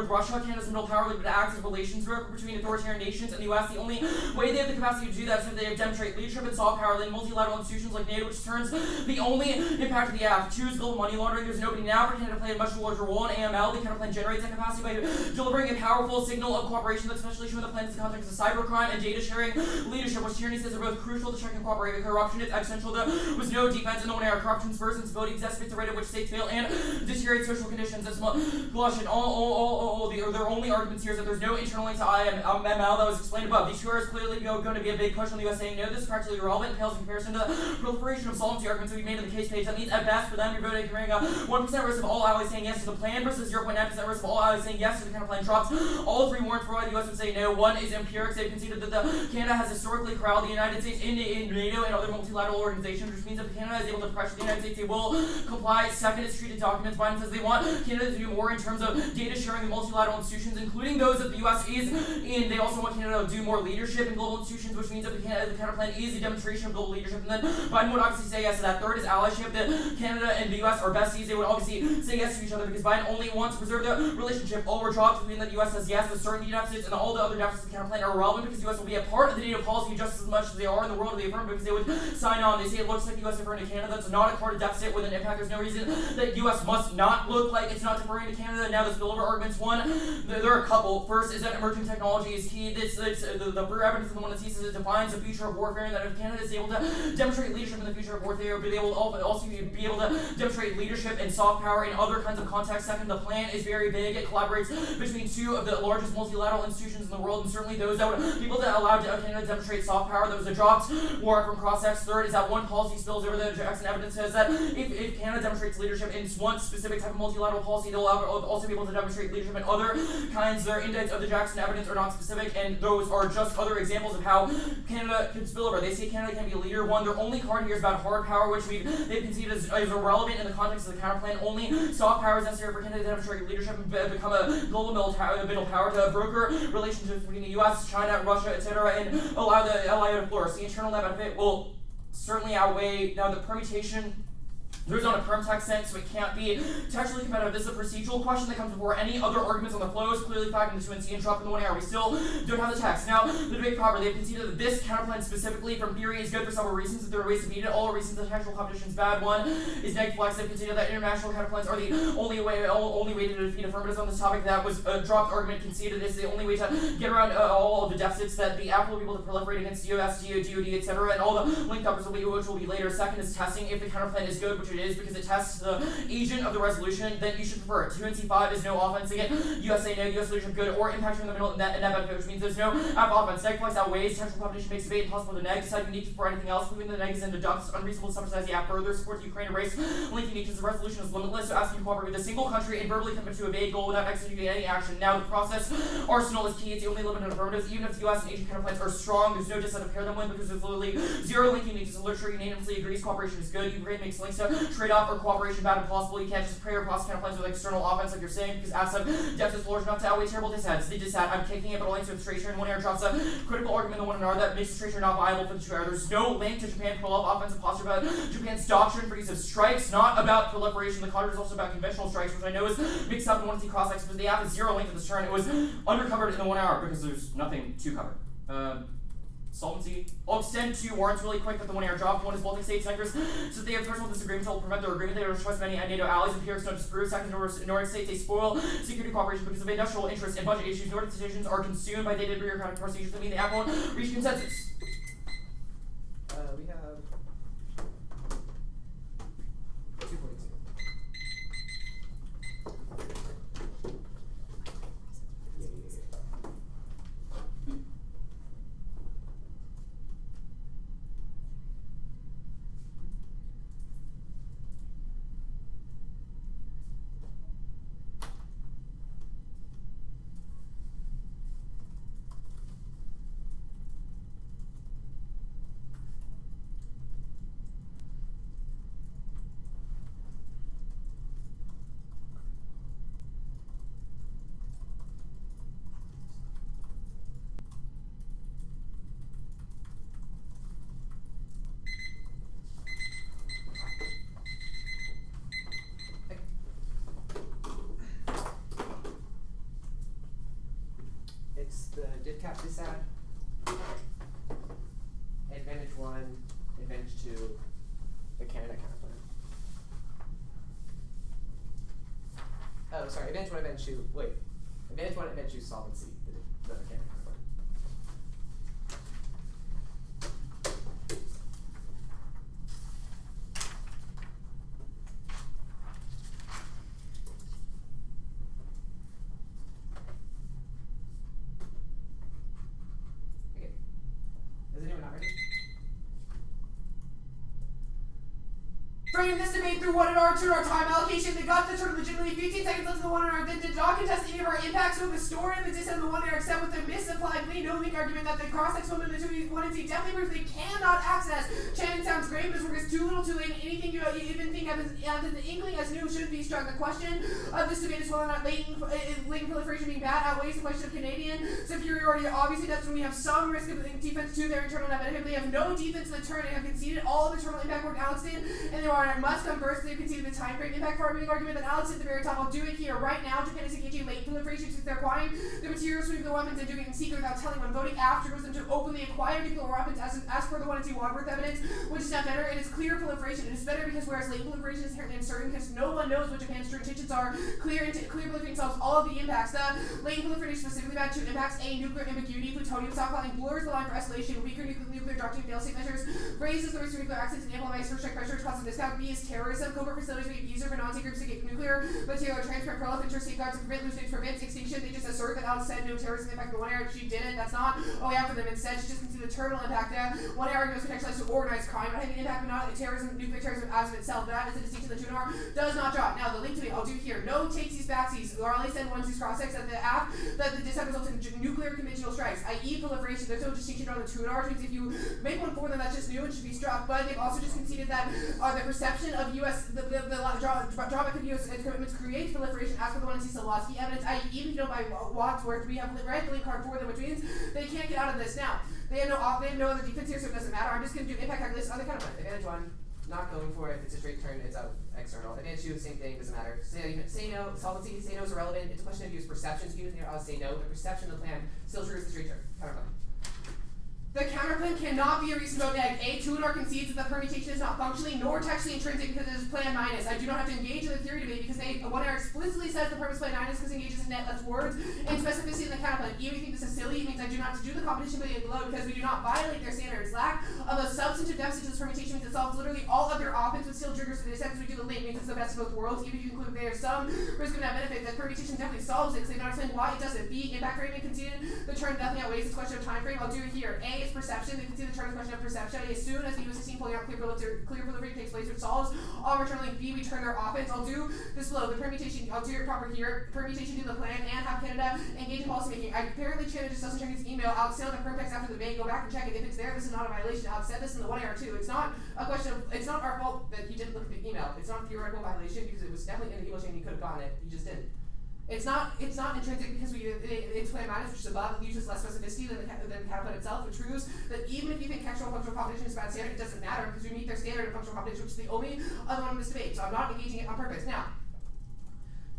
Russia. Canada's middle power would act as relations broker between authoritarian nations nations in the US. The only way they have the capacity to do that is if they demonstrate leadership and soft power in multilateral institutions like NATO, which turns the only impact of the AF. Choose global money laundering. There's an opening now for Canada to play a much larger role in AML. The Canada plan generates that capacity by delivering a powerful signal of cooperation, that's especially shown in the plans in the context of cybercrime and data sharing leadership, which Tierney says are both crucial to check and cooperate. Corruption is essential. There was no defense in the one era. Corruption's first instability exacerbates the rate at which states fail and deteriorate social conditions. That's blush and their only arguments here is that there's no internal link to ML that was explained above. These two are clearly going to be a big push on the US saying no. This is practically irrelevant and pales in comparison to the proliferation of solvency arguments that we made in the case page. That means at best for them you're voting carrying a 1% risk of all allies saying yes to the plan versus 0.9% risk of all allies saying yes to the kind of plan drops. All three warrants for why the US would say no. One is empiric. They've conceded that Canada has historically corralled the United States in NATO and other multilateral organizations, which means if Canada is able to pressure the United States, they will comply. Second is treated documents. Biden says they want Canada to do more in terms of data sharing in multilateral institutions, including those that the US is in. They also want Canada to do more leadership in global institutions, which means that the counter plan is a demonstration of global leadership. And then Biden would obviously say yes to that. Third is allyship. That Canada and the US are besties. They would obviously say yes to each other because Biden only wants to preserve the relationship. All were dropped to mean that the US says yes. The certainty deficits and all the other deficits of the counter plan are irrelevant because the US will be a part of the NATO policy just as much as they are in the world of the affirmative because they would sign on. They say it looks like the US deferring to Canada. That's not a part of deficit with an impact. There's no reason that US must not look like it's not deferring to Canada. Now the spillover arguments. One, there are a couple. First is that emerging technology is key. The pure evidence in the one that sees it defines the future of warfare, and that if Canada is able to demonstrate leadership in the future of warfare, they will also be able to demonstrate leadership and soft power in other kinds of contexts. Second, the plan is very big. It collaborates between two of the largest multilateral institutions in the world, and certainly those that would be able to allow Canada to demonstrate soft power. That was a dropped warrant from Crossex. Third is that one policy spills over. The Jackson evidence says that if Canada demonstrates leadership in one specific type of multilateral policy, they'll also be able to demonstrate leadership in other kinds. Their index of the Jackson evidence are not specific, and those are just other examples of how Canada could spill over. They say Canada can be a leader. One, their only card here is about hard power, which they've conceded is irrelevant in the context of the counterplan. Only soft power is necessary for Canada to demonstrate leadership and become a global middle power to broker relationships between the US, China, Russia, etc., and allow the LIO to flourish. The internal net benefit will certainly outweigh. Now the permutation, there's not a perm text sense, so it can't be textually competitive. This is a procedural question that comes before any other arguments on the flows, clearly flagging the 2NC and drop in the 1AR. We still don't have the text. Now, the debate proper, they've conceded that this counterplan specifically from theory is good for several reasons. That there are ways to beat it. All reasons that textual competition is bad. One is neg flex. They've conceded that international counterplans are the only way to defeat affirmatives on this topic. That was a dropped argument conceded. This is the only way to get around all of the deficits that the app will be able to proliferate against US, DOD, etc., and all the linked uppers which will be later. Second is testing. If the counterplan is good, which it is because it tests the agent of the resolution, then you should prefer it. 2NC5 is no offense again. USA no, US leadership good, or impact in the middle net benefit, which means there's no offense. Neg flex outweighs. Textual competition makes debate impossible. The neg decide unique for anything else. Moving the neg is into dumps. It's unreasonable to subsidize the app further. Supports Ukraine and race. Link uniqueness. The resolution is limitless, so asking to cooperate with a single country and verbally commit to a vague goal without executing any action. Now the process arsenal is key. It's the only limited affirmatives. Even if the US and Asian counterplans are strong, there's no dissent to pair them with because there's literally zero link uniqueness. The literature unanimously agrees cooperation is good. Ukraine makes links to trade-off or cooperation bad and possible. You can't just pray or cross counterplans with external offense like you're saying because asset deficits large enough to outweigh terrible dissats. They dissat. I'm kicking it, but only to the straight and one air drops a critical argument in the one and R that makes the straight not viable for the two air. There's no link to Japan pull-off offensive posture about Japan's doctrine for use of strikes, not about proliferation. The contrary is also about conventional strikes, which I know is mixed up in one of the cross-X, but the app is zero link to this turn. It was undercovered in the 1 hour because there's nothing to cover. Solvency. I'll extend two warrants really quick that the 1 hour dropped. One is Baltic states and so they have personal disagreement that will prevent their agreement. They don't trust many NATO allies. Empirics don't disapprove. Second, Nordic states, they spoil security cooperation because of industrial interests and budget issues. Nordic decisions are consumed by dated bureaucratic procedures that mean the app won't reach consensus.
We have 2.2. Yeah. this ad. Advantage 1, Advantage 2, the Canada counterplan. Oh, sorry, Advantage 1, Advantage 2, wait. Advantage 1, Advantage 2, Solvency, the Canada counterplan. Okay. Is anyone not ready?
Frame this debate through 1R, 2R time allocation. They got the turn legitimately 15 seconds left in the 1R. Then did not contest any of our impacts with the story and the dissent of the 1R except with the misapplied lead no link argument that the cross-text moment in the 2 1 and 2 definitely proves they cannot access. Shannon sounds great, but his work is too little too late. Anything you even think of as the inkling as new should be struck. The question of this debate is whether or not latent proliferation being bad outweighs the question of Canadian superiority. Obviously, that's when we have some risk of defense to their internal net benefit. They have no defense to the turn and have conceded all of the internal impact work Alex did, and they must come first. They've conceded the time frame impact farming argument that Alex did at the very top. I'll do it here right now. Japan is engaging late proliferation since they're acquiring the materials from the weapons and doing it in secret without telling when voting afterwards them to openly acquire nuclear weapons as per the 1 and 2 Wadsworth evidence, which is not better. It is clear proliferation. It is better because whereas late proliferation is inherently uncertain because no one knows what Japan's true intentions are. Clear proliferation solves all of the impacts. The late proliferation specifically bad 2 impacts: A, nuclear ambiguity, plutonium stockpiling, blurs the line for escalation, weaker nuclear doctrine fail-safe measures, raises the risk of nuclear accidents and amplifies first strike pressure, which causes discount. B is terrorism. Covert facilities make it easier for non-state groups to get nuclear material or transfer proliferation safeguards to prevent loose nukes, prevent extinction. They just assert that Alex said no terrorism impact in the 1 area. She didn't. That's not all we have for them. Instead, she just considered the terminal impact there. 1 area was contextualized to organized crime, not having an impact, but not terrorism, nuclear terrorism as of itself. That is the distinction that 2R does not drop. Now, the link to it, I'll do here. No takesies, backsies. RLA said onesies, cross-sex at the app that the dissent results in nuclear conventional strikes, i.e. proliferation. There's no distinction on the 2R, which means if you make one for them, that's just new and should be struck. But they've also just conceded that the perception of U.S. the drawback of U.S. commitments creates proliferation as per the 1 and 2 Solowski evidence, i.e. even if you don't buy Wadsworth, we have read the link card for them, which means they can't get out of this. Now, they have no other defense here, so it doesn't matter. I'm just going to do impact calculus on the counterplan. Advantage 1, not going for it. It's a straight turn. It's out external. Advantage 2, same thing. Doesn't matter. Say no. Solvency. Say no is irrelevant. It's a question of use perceptions. Even if you say no, the perception of the plan still triggers the straight turn. Counterplan. The counterplan cannot be a reason to vote neg. A, 2R concedes that the permutation is not functionally nor textually intrinsic because it is plan minus. I do not have to engage in the theory debate because 1R explicitly says the purpose plan minus because it engages in net less words and specificity in the counterplan. Even if you think this is silly, it means I do not have to do the competition below because we do not violate their standards. Lack of a substantive deficit to this permutation means it solves literally all other offense with still triggers for the except as we do the link means it's the best of both worlds. Even if you include there some risk of net benefit, the permutation definitely solves it because they don't explain why it doesn't. B, impact framing conceded the turn definitely outweighs this question of time frame. I'll do it here. A is perception. They concede the turn is a question of perception. As soon as the US 16 pulling out clear proliferation takes place, which solves all return link B, we turn their offense. I'll do this below. The permutation, I'll do it proper here. Permutation, do the plan, and have Canada engage in policy making. Apparently, Canada just doesn't check his email. Alex said the perm text after the debate. Go back and check it. If it's there, this is not a violation. Alex said this in the 1AR too. It's not a question of, it's not our fault that he didn't look at the email. It's not a theoretical violation because it was definitely in the email chain. He could have gotten it. He just didn't. It's not intrinsic because it's plan minus, which is above, it uses less specificity than the counterplan itself, which proves that even if you think textual functional competition is a bad standard, it doesn't matter because we meet their standard of functional competition, which is the only other one in this debate. So I'm not engaging it on purpose. Now,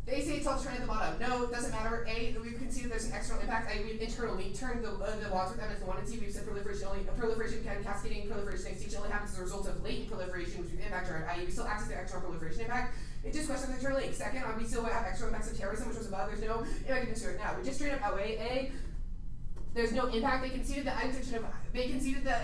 they say it's self-turn at the bottom. No, it doesn't matter. A, we've conceded there's an external impact. We've internally turned the Wadsworth evidence to 1 and 2. We've said proliferation cascading proliferation extinction only happens as a result of latent proliferation, which we've impact turned, i.e. we still access the external proliferation impact. It just questions the internal link. Second, we still have external impacts of terrorism, which was above. There's no impact against it. Now, we just straight up outweigh A. There's no impact. They conceded the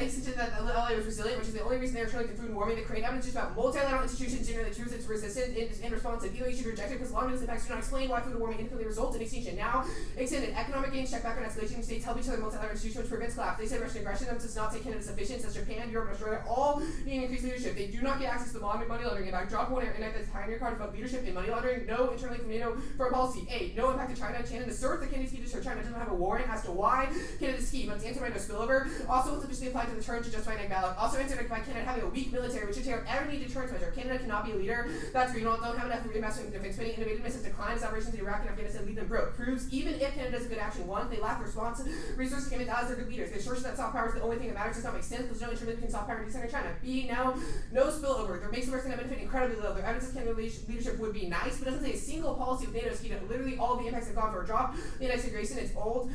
extension that the LA was resilient, which is the only reason they were trying to food and warming. The create evidence just about multilateral institutions generally choose its resistant in response to you should reject it because long as impacts do not explain why food and warming infinitely results in extinction. Now, extended economic gains, check back on escalation. States help each other multilateral institutions, which prevents collapse. They say Russian aggression does not take Canada sufficient, as Japan, Europe, and Australia all need increased leadership. They do not get access to the money laundering impact. Drop 1 and that's pioneer card about leadership in money laundering. No internal link from NATO for a policy. A, no impact to China. Canada asserts that Canada's key to China doesn't have a warrant as to why Canada's key, but it's answered by no spillover. Also, it's officially applied to the turn to justify neg ballot. Also answered by Canada having a weak military, which should take out every deterrence measure. Canada cannot be a leader. That's green. Don't have enough reinvestment in defense spending. Innovativeness has declined as operations in Iraq and Afghanistan lead them broke. Proves even if Canada does a good action, 1, they lack the response resources to commit as their good leaders. The assertion that soft power is the only thing that matters does not make sense. There's no intermittent between soft power and decenter China. B, now, no spillover. There makes the risk of benefit incredibly low. Their evidence of Canada leadership would be nice, but doesn't say a single policy with NATO's key to literally all the impacts have gone for a drop. The United States Grayson, it's old.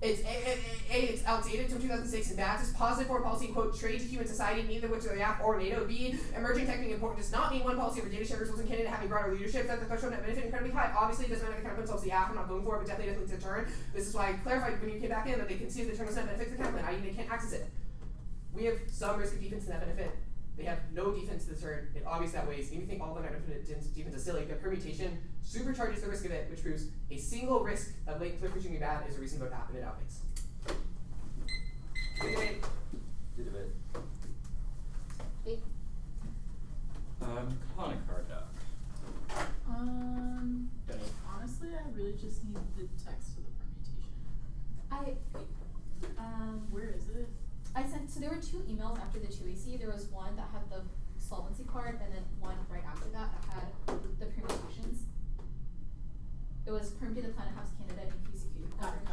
It's outdated from 2006, and that is positive foreign policy, quote, trade to human society, neither which the app or NATO. B, emerging tech being important does not mean one policy over data sharing results in Canada having broader leadership. That the threshold net benefit incredibly high. Obviously, it doesn't matter the kind of themselves the app, I'm not going for it, but definitely doesn't lead to deterrent. This is why I clarified when you came back in that they concede the terminal net benefit to the counterplan, i.e. they can't access it. We have some risk of defense to that benefit. They have no defense to the turn. It's obvious that way. So you think all the net benefit defense is silly. The permutation supercharges the risk of it, which proves a single risk of late cliff reaching bad is a reason to vote app, and it outweighs. Good debate.
Good debate.
Colonic card doc.
Honestly, I really just need the text of the permutation. Where is it?
I sent, so there were 2 emails after the 2AC. There was one that had the solvency card, and then one right after that had the permutations. It was permutate the Planet House Canada and PCQ.
Got it.